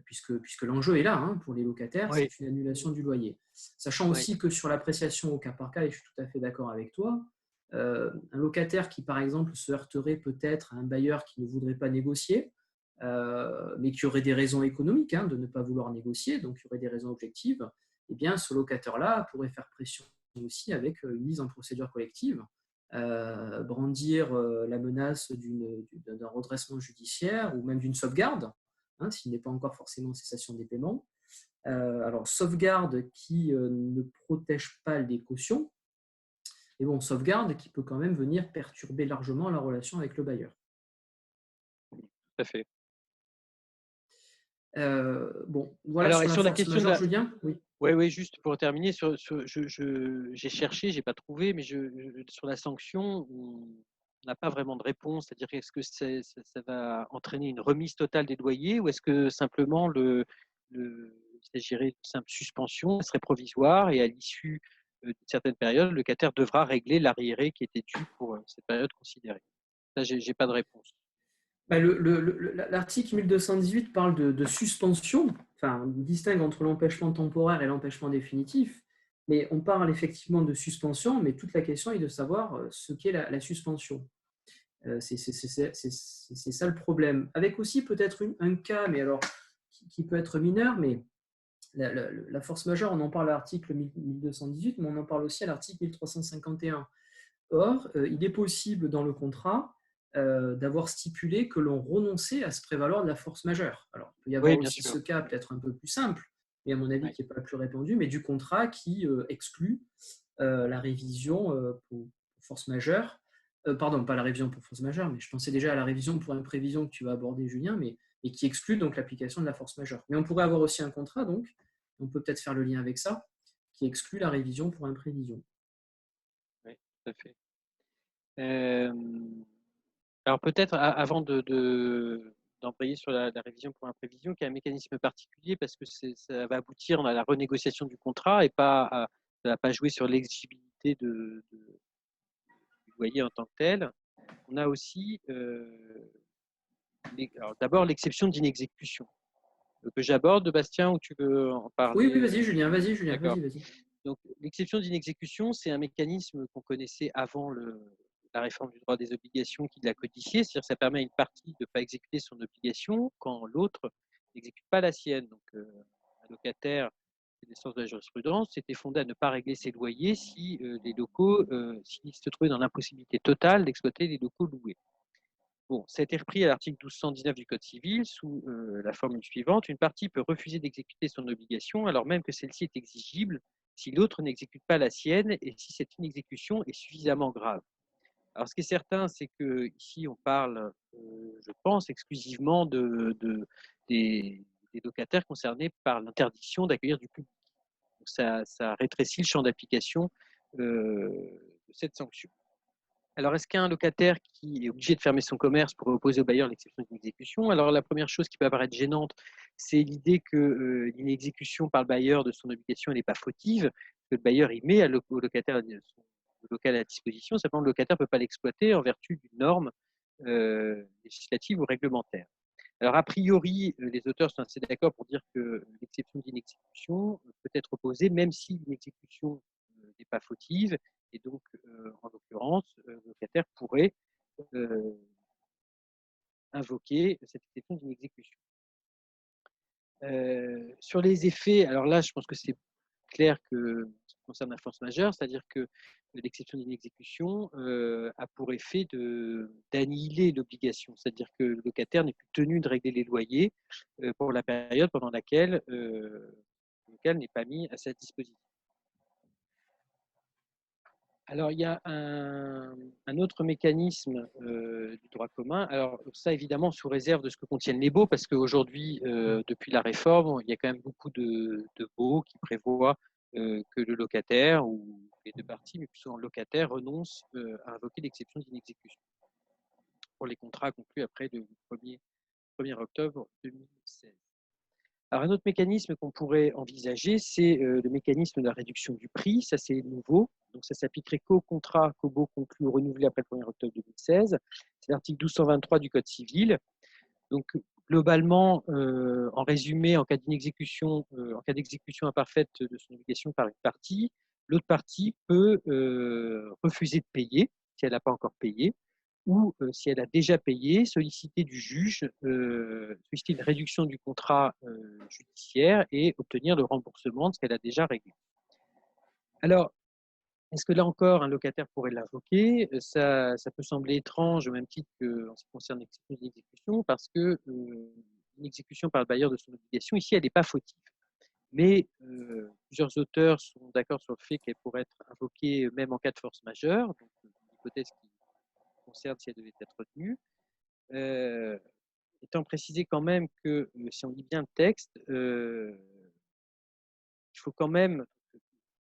puisque l'enjeu est là, hein, pour les locataires, oui, c'est une annulation du loyer. Sachant oui, aussi que sur l'appréciation au cas par cas, et je suis tout à fait d'accord avec toi, un locataire qui, par exemple, se heurterait peut-être à un bailleur qui ne voudrait pas négocier, mais qui aurait des raisons économiques, hein, de ne pas vouloir négocier, donc il y aurait des raisons objectives, eh bien, ce locataire-là pourrait faire pression aussi avec une mise en procédure collective, brandir la menace d'un redressement judiciaire ou même d'une sauvegarde, hein, s'il n'est pas encore forcément en cessation des paiements. Alors, sauvegarde qui ne protège pas les cautions, et bon, sauvegarde qui peut quand même venir perturber largement la relation avec le bailleur. tout à fait. Bon, voilà Alors, sur et la sur la force question de majeure, la, Julien. Oui. ouais, ouais, juste pour terminer, j'ai cherché, j'ai pas trouvé, mais sur la sanction, on n'a pas vraiment de réponse. C'est-à-dire, est-ce que ça va entraîner une remise totale des loyers ou est-ce que simplement il s'agirait d'une simple suspension, elle serait provisoire et à l'issue d'une certaine période, le locataire devra régler l'arriéré qui était dû pour cette période considérée. Ça, j'ai pas de réponse. Bah, l'article 1218 parle de suspension, enfin, on distingue entre l'empêchement temporaire et l'empêchement définitif, mais on parle effectivement de suspension, mais toute la question est de savoir ce qu'est la suspension. C'est ça le problème. Avec aussi peut-être un cas, mais alors qui peut être mineur, mais la force majeure, on en parle à l'article 1218, mais on en parle aussi à l'article 1351. Or, il est possible dans le contrat d'avoir stipulé que l'on renonçait à se prévaloir de la force majeure. Alors, il peut y avoir Oui, bien aussi ce sûr. cas peut-être un peu plus simple, mais à mon avis Ouais. qui n'est pas le plus répandu, mais du contrat qui exclut la révision pour force majeure. Pardon, pas la révision pour force majeure, mais je pensais déjà à la révision pour imprévision que tu vas aborder, Julien, mais qui exclut donc l'application de la force majeure. Mais on pourrait avoir aussi un contrat, donc, on peut peut-être faire le lien avec ça, qui exclut la révision pour imprévision. Oui, tout à fait. Euh, Alors peut-être avant d'embrayer sur la révision pour imprévision, qui est un mécanisme particulier parce que ça va aboutir à la renégociation du contrat et ça ne va pas jouer sur l'exigibilité du loyer en tant que tel. On a aussi d'abord l'exception d'inexécution que j'aborde, Bastien, ou tu veux en Oui, oui, parler vas-y, Julien, D'accord. vas-y. Donc, l'exception d'inexécution, c'est un mécanisme qu'on connaissait avant la réforme du droit des obligations qui l'a codifié, c'est-à-dire que ça permet à une partie de ne pas exécuter son obligation quand l'autre n'exécute pas la sienne. Donc, un locataire, c'est l'essence de la jurisprudence, c'était fondé à ne pas régler ses loyers si les locaux, s'il se trouvait dans l'impossibilité totale d'exploiter les locaux loués. Bon, ça a été repris à l'article 1219 du Code civil sous la formule suivante. Une partie peut refuser d'exécuter son obligation alors même que celle-ci est exigible si l'autre n'exécute pas la sienne et si cette inexécution est suffisamment grave. Alors, ce qui est certain, c'est que ici, on parle, je pense, exclusivement des locataires concernés par l'interdiction d'accueillir du public. Donc, ça rétrécit le champ d'application de cette sanction. Alors, est-ce qu'un locataire qui est obligé de fermer son commerce pourrait opposer au bailleur l'exception d'inexécution? Alors, la première chose qui peut apparaître gênante, c'est l'idée que l'inexécution par le bailleur de son obligation n'est pas fautive, que le bailleur il met au locataire son local à disposition, simplement le locataire ne peut pas l'exploiter en vertu d'une norme législative ou réglementaire. Alors, a priori, les auteurs sont assez d'accord pour dire que l'exception d'inexécution peut être opposée, même si l'exécution n'est pas fautive, et donc, en l'occurrence, le locataire pourrait invoquer cette exception d'inexécution. Sur les effets, alors là, je pense que c'est clair que ça concerne la force majeure, c'est-à-dire que l'exception d'inexécution a pour effet d'annihiler l'obligation, c'est-à-dire que le locataire n'est plus tenu de régler les loyers pour la période pendant laquelle le local n'est pas mis à sa disposition. Alors, il y a un autre mécanisme du droit commun. Alors, ça, évidemment, sous réserve de ce que contiennent les baux, parce qu'aujourd'hui, depuis la réforme, il y a quand même beaucoup de baux qui prévoient que le locataire ou les deux parties, mais plus souvent le locataire, renonce à invoquer l'exception d'inexécution pour les contrats conclus après le 1er octobre 2016. Alors, un autre mécanisme qu'on pourrait envisager, c'est le mécanisme de la réduction du prix. Ça, c'est nouveau. Donc, ça s'appliquerait qu'aux contrats, qu'aux baux conclus ou renouvelés après le 1er octobre 2016. C'est l'article 1223 du Code civil. Donc, globalement, en résumé, en cas d'exécution imparfaite de son obligation par une partie, l'autre partie peut refuser de payer si elle n'a pas encore payé, ou si elle a déjà payé, solliciter du juge, solliciter une réduction du contrat judiciaire et obtenir le remboursement de ce qu'elle a déjà réglé. Alors, est-ce que là encore, un locataire pourrait l'invoquer? Ça peut sembler étrange, au même titre qu'en ce qui concerne l'exécution d'exécution, parce que une exécution par le bailleur de son obligation, ici, elle n'est pas fautive. Mais plusieurs auteurs sont d'accord sur le fait qu'elle pourrait être invoquée même en cas de force majeure, donc une hypothèse qui concerne si elle devait être retenue. Étant précisé quand même que si on lit bien le texte, il faut quand même,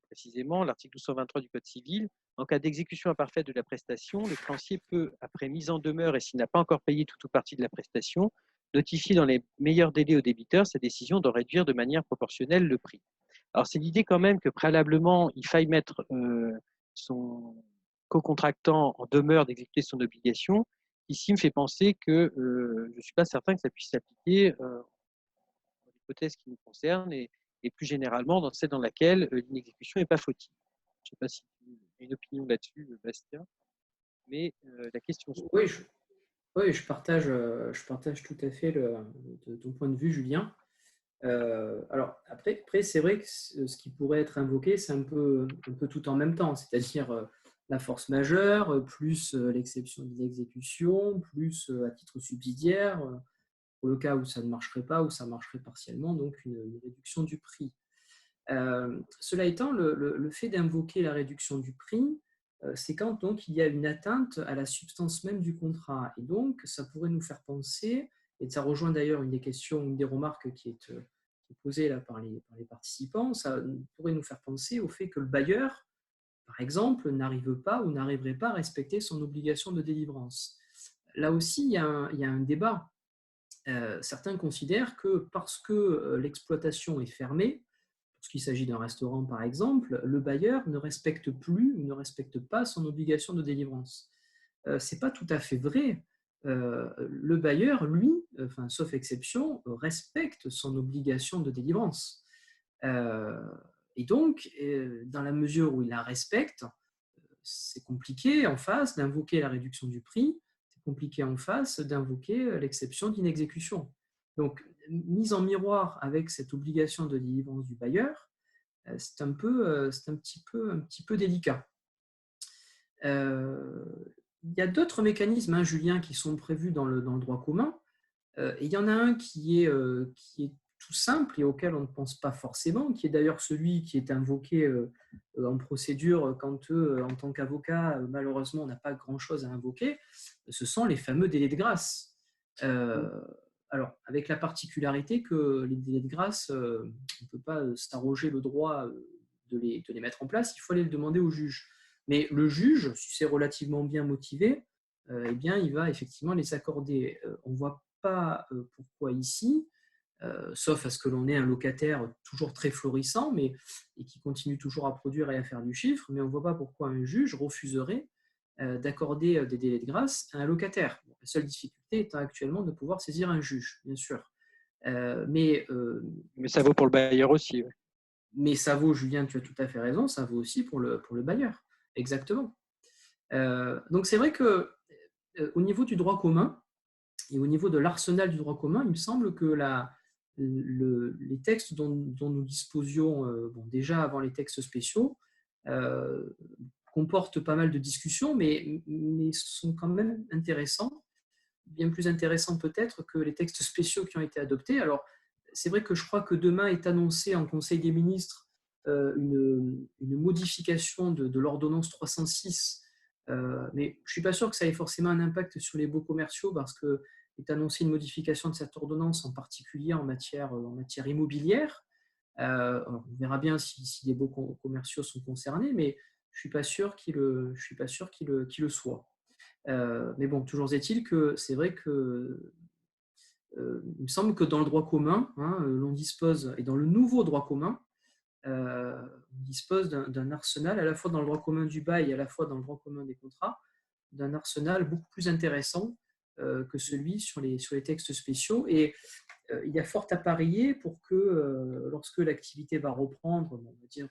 précisément, l'article 1223 du Code civil, en cas d'exécution imparfaite de la prestation, le créancier peut, après mise en demeure et s'il n'a pas encore payé tout ou partie de la prestation, notifier dans les meilleurs délais au débiteur sa décision d'en réduire de manière proportionnelle le prix. Alors, c'est l'idée quand même que préalablement, il faille mettre son co-contractant en demeure d'exécuter son obligation. Ici, me fait penser que je ne suis pas certain que ça puisse s'appliquer dans l'hypothèse qui nous concerne et plus généralement dans celle dans laquelle l'inexécution n'est pas fautive. Je ne sais pas si tu as une opinion là-dessus, Bastien, mais la question se pose. Oui, je partage tout à fait ton point de vue, Julien. Alors après c'est vrai que ce qui pourrait être invoqué, c'est un peu tout en même temps, c'est-à-dire la force majeure, plus l'exception d'inexécution, plus à titre subsidiaire, pour le cas où ça ne marcherait pas, ou ça marcherait partiellement, donc une réduction du prix. Cela étant, le fait d'invoquer la réduction du prix, c'est quand donc il y a une atteinte à la substance même du contrat. Et donc, ça pourrait nous faire penser, et ça rejoint d'ailleurs une des questions, une des remarques qui est posée là par les participants, ça pourrait nous faire penser au fait que le bailleur, par exemple, n'arrive pas ou n'arriverait pas à respecter son obligation de délivrance. Là aussi, il y a un débat. Certains considèrent que parce que l'exploitation est fermée, lorsqu'il s'agit d'un restaurant par exemple, le bailleur ne respecte plus ou ne respecte pas son obligation de délivrance. Ce n'est pas tout à fait vrai. Le bailleur, lui, sauf exception, respecte son obligation de délivrance. Et donc, dans la mesure où il la respecte, c'est compliqué en face d'invoquer la réduction du prix, c'est compliqué en face d'invoquer l'exception d'inexécution. Donc, mise en miroir avec cette obligation de délivrance du bailleur, c'est un petit peu délicat. Il y a d'autres mécanismes, Julien, qui sont prévus dans le droit commun. Et il y en a un qui est tout simple et auquel on ne pense pas forcément, qui est d'ailleurs celui qui est invoqué en procédure quand, en tant qu'avocat, malheureusement, on n'a pas grand-chose à invoquer. Ce sont les fameux délais de grâce. Alors, avec la particularité que les délais de grâce, on ne peut pas s'arroger le droit de les mettre en place, il faut aller le demander au juge. Mais le juge, si c'est relativement bien motivé, eh bien, il va effectivement les accorder. On ne voit pas pourquoi ici, sauf à ce que l'on ait un locataire toujours très florissant, et qui continue toujours à produire et à faire du chiffre, mais on ne voit pas pourquoi un juge refuserait d'accorder des délais de grâce à un locataire. Bon, la seule difficulté étant actuellement de pouvoir saisir un juge, bien sûr. Mais ça vaut pour le bailleur aussi. Ouais. Mais ça vaut, Julien, tu as tout à fait raison, ça vaut aussi pour le bailleur. Exactement. Donc c'est vrai que au niveau du droit commun et au niveau de l'arsenal du droit commun, il me semble que les textes dont nous disposions déjà avant les textes spéciaux comportent pas mal de discussions, mais sont quand même intéressants, bien plus intéressants peut-être que les textes spéciaux qui ont été adoptés. Alors, c'est vrai que je crois que demain est annoncé en Conseil des ministres une modification de l'ordonnance 306, mais je ne suis pas sûr que ça ait forcément un impact sur les baux commerciaux parce que est annoncé une modification de cette ordonnance, en particulier en matière immobilière. On verra bien si les baux commerciaux sont concernés, mais je ne suis pas sûr qu'il le soit. Mais bon, toujours est-il que c'est vrai que il me semble que dans le droit commun, hein, l'on dispose, et dans le nouveau droit commun, on dispose d'un arsenal, à la fois dans le droit commun du bail et à la fois dans le droit commun des contrats, d'un arsenal beaucoup plus intéressant que celui sur les textes spéciaux. Et il y a fort à parier pour que lorsque l'activité va reprendre, on va dire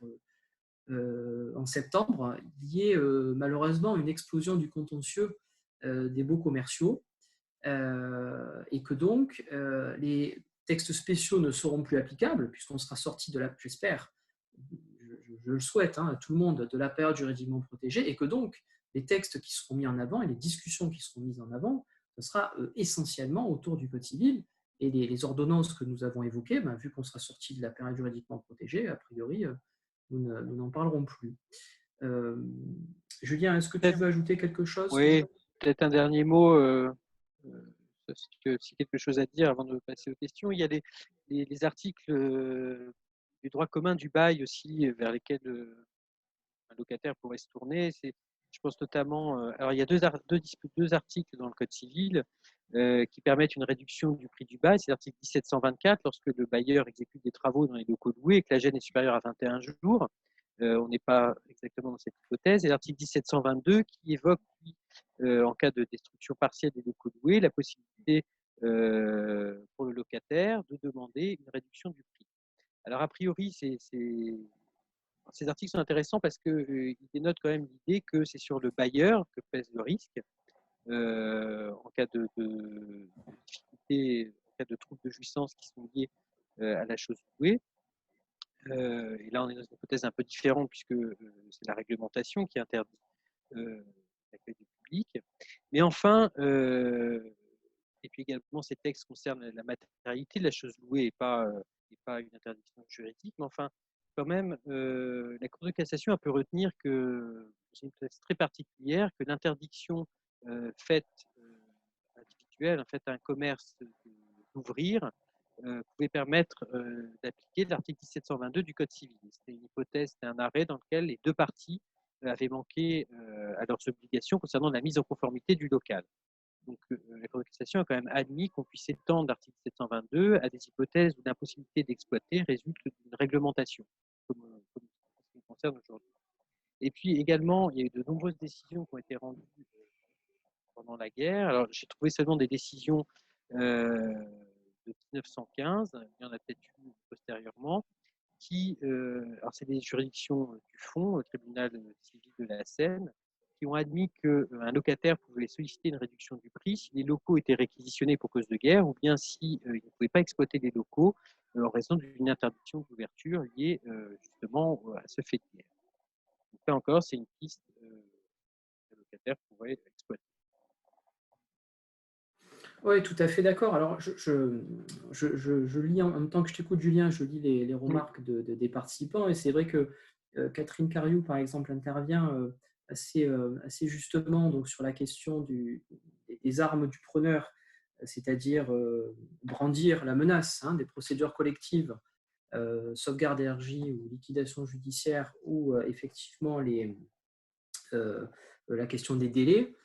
en septembre, il y ait malheureusement une explosion du contentieux des baux commerciaux et que donc les textes spéciaux ne seront plus applicables puisqu'on sera sorti de la, j'espère, je le souhaite, hein, à tout le monde, de la période juridiquement protégée et que donc les textes qui seront mis en avant et les discussions qui seront mises en avant, ce sera essentiellement autour du code civil et les ordonnances que nous avons évoquées, ben, vu qu'on sera sorti de la période juridiquement protégée, a priori, nous n'en parlerons plus. Julien, est-ce que tu veux ajouter quelque chose? Oui, peut-être un dernier mot, si quelque chose à dire avant de passer aux questions. Il y a les articles du droit commun du bail aussi vers lesquels un locataire pourrait se tourner. Je pense notamment, alors il y a deux articles dans le Code civil qui permettent une réduction du prix du bail. C'est l'article 1724, lorsque le bailleur exécute des travaux dans les locaux loués et que la gêne est supérieure à 21 jours. On n'est pas exactement dans cette hypothèse. Et l'article 1722 qui évoque, en cas de destruction partielle des locaux loués, la possibilité pour le locataire de demander une réduction du prix. Alors, a priori, ces articles sont intéressants parce qu'ils dénotent quand même l'idée que c'est sur le bailleur que pèse le risque en cas de difficulté, en cas de troubles de jouissance qui sont liés à la chose louée. Et là, on est dans une hypothèse un peu différente puisque c'est la réglementation qui interdit l'accueil du public. Mais enfin, et puis également, ces textes concernent la matérialité de la chose louée et pas une interdiction juridique. Mais enfin, quand même, la Cour de cassation a pu retenir que c'est une hypothèse très particulière, que l'interdiction faite individuelle, en fait, à un commerce d'ouvrir, pouvait permettre d'appliquer l'article 1722 du Code civil. C'était une hypothèse, c'était un arrêt dans lequel les deux parties avaient manqué à leurs obligations concernant la mise en conformité du local. Donc, la Cour de cassation a quand même admis qu'on puisse étendre l'article 722 à des hypothèses où l'impossibilité d'exploiter résulte d'une réglementation, comme ce qui concerne aujourd'hui. Et puis également, il y a eu de nombreuses décisions qui ont été rendues pendant la guerre. Alors, j'ai trouvé seulement des décisions de 1915, il y en a peut-être eu postérieurement, alors c'est des juridictions du fond, au tribunal civil de la Seine, qui ont admis qu'un locataire pouvait solliciter une réduction du prix si les locaux étaient réquisitionnés pour cause de guerre ou bien s'il ne pouvait pas exploiter les locaux en raison d'une interdiction d'ouverture liée justement à ce fait de guerre. Donc là encore, c'est une piste que le locataire pourrait exploiter. Oui, tout à fait d'accord. Alors, je lis en même temps que je t'écoute, Julien, je lis les remarques des participants. Et c'est vrai que Catherine Cariou, par exemple, intervient assez justement donc, sur la question des armes du preneur, c'est-à-dire brandir la menace, hein, des procédures collectives, sauvegarde d'énergie ou liquidation judiciaire, ou effectivement la question des délais.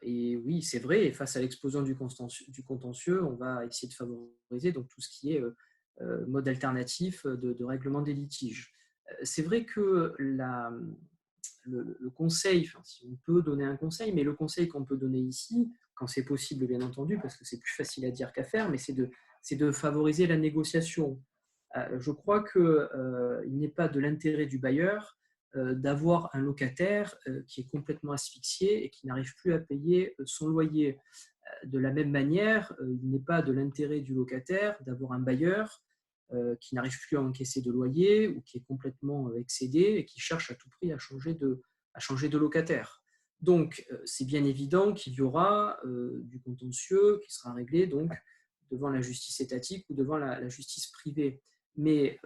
Et oui, c'est vrai, face à l'explosion du contentieux, on va essayer de favoriser donc, tout ce qui est mode alternatif de règlement des litiges. C'est vrai que le conseil, si on peut donner un conseil, mais le conseil qu'on peut donner ici, quand c'est possible bien entendu, parce que c'est plus facile à dire qu'à faire, mais c'est de favoriser la négociation. Je crois qu'il n'est pas de l'intérêt du bailleur d'avoir un locataire qui est complètement asphyxié et qui n'arrive plus à payer son loyer. De la même manière, il n'est pas de l'intérêt du locataire d'avoir un bailleur qui n'arrive plus à encaisser de loyer ou qui est complètement excédé et qui cherche à tout prix à changer de locataire. Donc, c'est bien évident qu'il y aura du contentieux qui sera réglé donc, devant la justice étatique ou devant la justice privée. Mais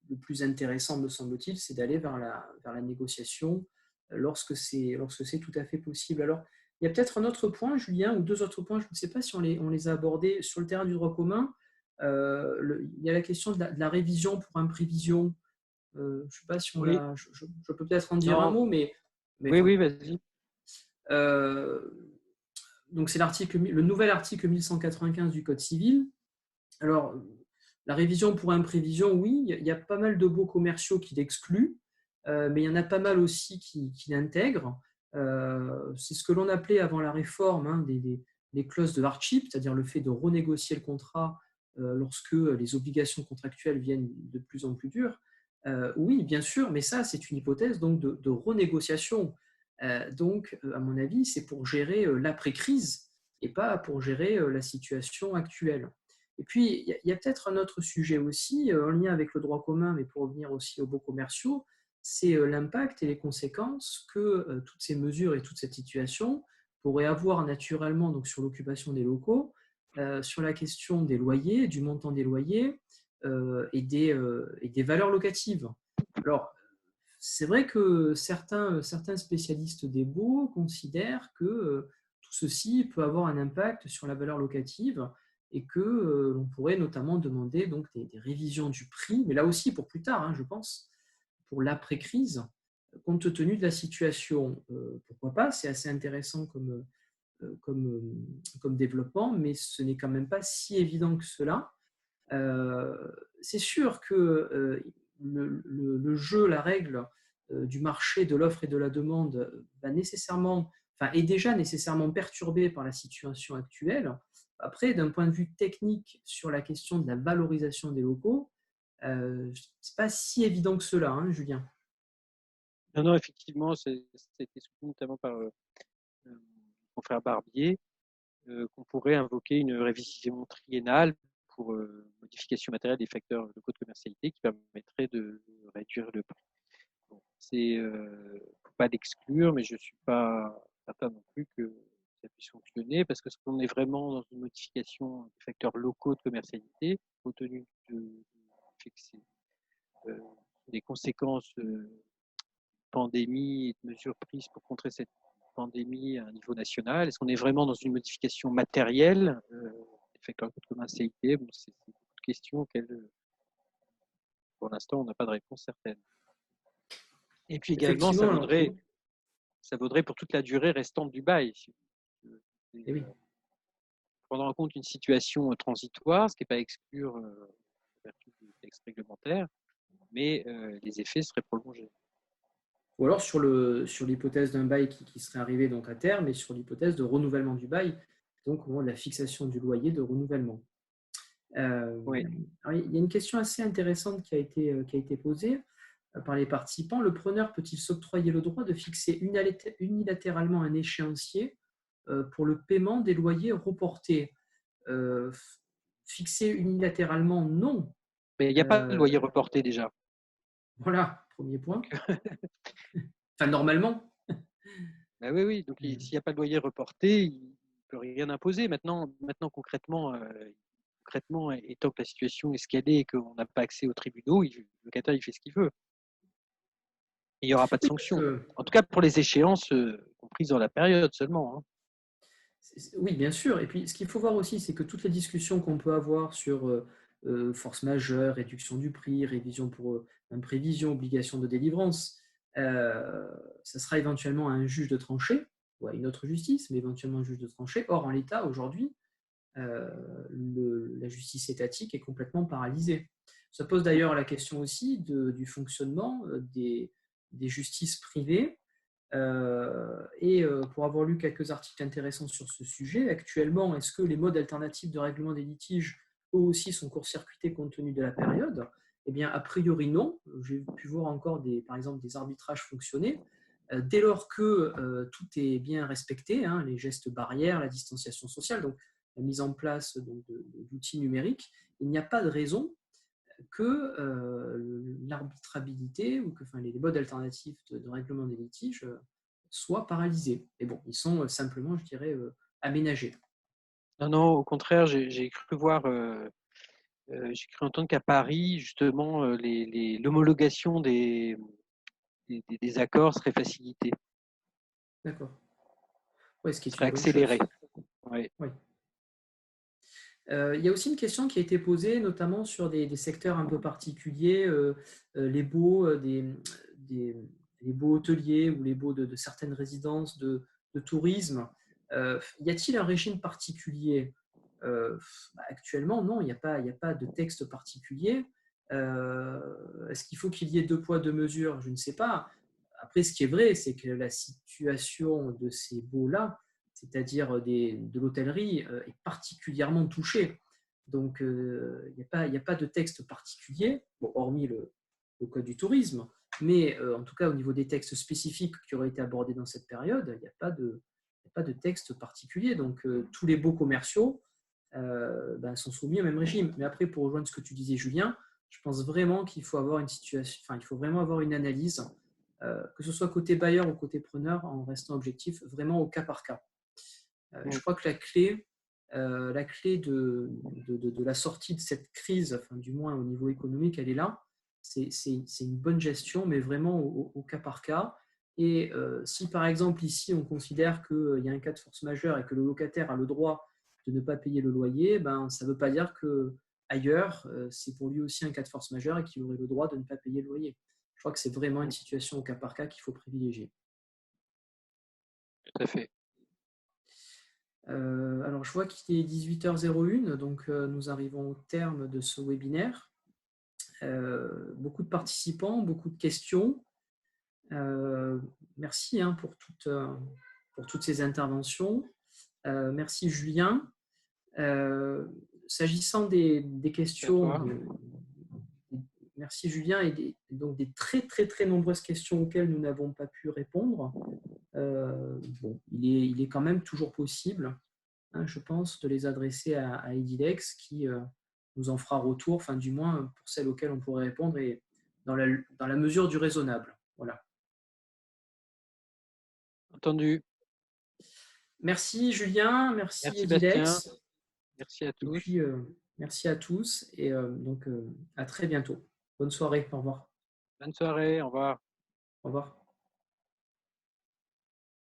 le plus intéressant, me semble-t-il, c'est d'aller vers la négociation lorsque c'est tout à fait possible. Alors, il y a peut-être un autre point, Julien, ou deux autres points, je ne sais pas si on les a abordés sur le terrain du droit commun. Il y a la question de la révision pour imprévision. Je ne sais pas si on Oui, l'a. Je peux peut-être en dire un non, mot, mais oui, enfin, oui, vas-y. donc c'est le nouvel article 1195 du Code civil. Alors, la révision pour imprévision, oui, il y a pas mal de baux commerciaux qui l'excluent, mais il y en a pas mal aussi qui l'intègrent. C'est ce que l'on appelait avant la réforme des clauses de hardship, c'est-à-dire le fait de renégocier le contrat lorsque les obligations contractuelles viennent de plus en plus dures. Oui, bien sûr, mais ça, c'est une hypothèse donc de renégociation. Donc, à mon avis, c'est pour gérer l'après-crise et pas pour gérer la situation actuelle. Et puis, il y a peut-être un autre sujet aussi, en lien avec le droit commun, mais pour revenir aussi aux baux commerciaux, c'est l'impact et les conséquences que toutes ces mesures et toute cette situation pourraient avoir naturellement donc, sur l'occupation des locaux, sur la question des loyers, du montant des loyers et des valeurs locatives. Alors, c'est vrai que certains spécialistes des baux considèrent que tout ceci peut avoir un impact sur la valeur locative et que l'on pourrait notamment demander donc des révisions du prix, mais là aussi pour plus tard, je pense, pour l'après-crise, compte tenu de la situation. Pourquoi pas, c'est assez intéressant comme développement, mais ce n'est quand même pas si évident que cela. C'est sûr que le jeu, la règle du marché de l'offre et de la demande va nécessairement, enfin, est déjà nécessairement perturbé par la situation actuelle. Après, d'un point de vue technique sur la question de la valorisation des locaux, c'est pas si évident que cela, Julien. Non, non, effectivement, ça a été soutenu notamment par mon frère Barbier, qu'on pourrait invoquer une révision triennale pour modification matérielle des facteurs locaux de commercialité qui permettrait de réduire le prix. Bon, c'est faut pas l'exclure, mais je ne suis pas certain non plus que ça puisse fonctionner parce que ce qu'on est vraiment dans une modification des facteurs locaux de commercialité, compte tenu de fixer des conséquences pandémie et de mesures prises pour contrer cette pandémie à un niveau national. Est-ce qu'on est vraiment dans une modification matérielle des facteurs de commercialité? Bon, c'est une question auxquelles, pour l'instant, on n'a pas de réponse certaine. Et puis également, Effectivement, alors, ça vaudrait pour toute la durée restante du bail. oui. Prendre en compte une situation transitoire, ce qui n'est pas à exclure en vertu du texte réglementaire, mais les effets seraient prolongés. Ou alors sur l'hypothèse d'un bail qui serait arrivé donc à terme, et sur l'hypothèse de renouvellement du bail, donc au moment de la fixation du loyer de renouvellement. Oui. Alors, il y a une question assez intéressante qui a été posée par les participants. Le preneur peut-il s'octroyer le droit de fixer unilatéralement un échéancier pour le paiement des loyers reportés? Fixer unilatéralement, non. Mais il n'y a pas de loyer reporté déjà. Voilà, premier point. Donc, Enfin, normalement. bah oui, oui. Donc s'il n'y a pas de loyer reporté, il ne peut rien imposer. Maintenant concrètement, étant que la situation est ce qu'elle est et qu'on n'a pas accès aux tribunaux, le locataire il fait ce qu'il veut. Et il n'y aura pas de Oui, sanction. En tout cas, pour les échéances comprises dans la période seulement. oui, bien sûr. Et puis, ce qu'il faut voir aussi, c'est que toutes les discussions qu'on peut avoir sur force majeure, réduction du prix, révision pour imprévision, obligation de délivrance, ça sera éventuellement à un juge de trancher, ou à une autre justice, mais éventuellement un juge de trancher. Or, en l'état, aujourd'hui, la justice étatique est complètement paralysée. Ça pose d'ailleurs la question aussi du fonctionnement des justices privées. Et pour avoir lu quelques articles intéressants sur ce sujet, actuellement, est-ce que les modes alternatifs de règlement des litiges, eux aussi, sont court-circuités compte tenu de la période? Eh bien, a priori, non. J'ai pu voir encore, par exemple, des arbitrages fonctionner. Dès lors que tout est bien respecté, les gestes barrières, la distanciation sociale, donc la mise en place d'outils numériques, il n'y a pas de raison que l'arbitrabilité ou que les modes alternatifs de règlement des litiges soient paralysés. Mais bon, ils sont simplement, je dirais, aménagés. Non, non, au contraire, j'ai cru voir J'ai cru entendre qu'à Paris, justement, l'homologation des accords serait facilitée, D'accord. Ouais, ce qui est serait une bonne accélérée. chose. Ouais. Oui. Il y a aussi une question qui a été posée, notamment sur des secteurs un peu particuliers, les baux des, les baux hôteliers ou les baux de certaines résidences de tourisme. Y a-t-il un régime particulier? Actuellement, non, il n'y a pas de texte particulier. Est-ce qu'il faut qu'il y ait deux poids, deux mesures? Je ne sais pas. Après, ce qui est vrai, c'est que la situation de ces baux-là, c'est-à-dire de l'hôtellerie, est particulièrement touchée. Donc, il n'y a pas de texte particulier, bon, hormis le Code du tourisme, mais en tout cas, au niveau des textes spécifiques qui auraient été abordés dans cette période, il n'y a pas de texte particulier. Donc, tous les baux commerciaux sont soumis au même régime. Mais après, pour rejoindre ce que tu disais, Julien, je pense vraiment qu'il faut avoir une situation, enfin, il faut vraiment avoir une analyse, que ce soit côté bailleur ou côté preneur, en restant objectif, vraiment au cas par cas. Je crois que la clé de la sortie de cette crise, enfin, du moins au niveau économique, elle est là. C'est une bonne gestion, mais vraiment au cas par cas. Et si par exemple ici on considère qu'il y a un cas de force majeure et que le locataire a le droit de ne pas payer le loyer, ben, ça ne veut pas dire que ailleurs, c'est pour lui aussi un cas de force majeure et qu'il aurait le droit de ne pas payer le loyer. Je crois que c'est vraiment une situation au cas par cas qu'il faut privilégier. Tout à fait. Alors, je vois qu'il est 18h01, donc nous arrivons au terme de ce webinaire. Beaucoup de participants, beaucoup de questions. Merci pour toutes ces interventions. Merci Julien. S'agissant des Merci à questions, toi. merci Julien, et donc des très très très nombreuses questions auxquelles nous n'avons pas pu répondre. Bon, il est quand même toujours possible, je pense, de les adresser à Edilex qui nous en fera retour, enfin du moins pour celles auxquelles on pourrait répondre et dans la mesure du raisonnable. Voilà. Entendu. Merci Julien, merci Merci Bastien. Edilex, Merci à et tous. puis merci à tous, et donc à très bientôt. Bonne soirée, au revoir. Bonne soirée. Au revoir. Au revoir.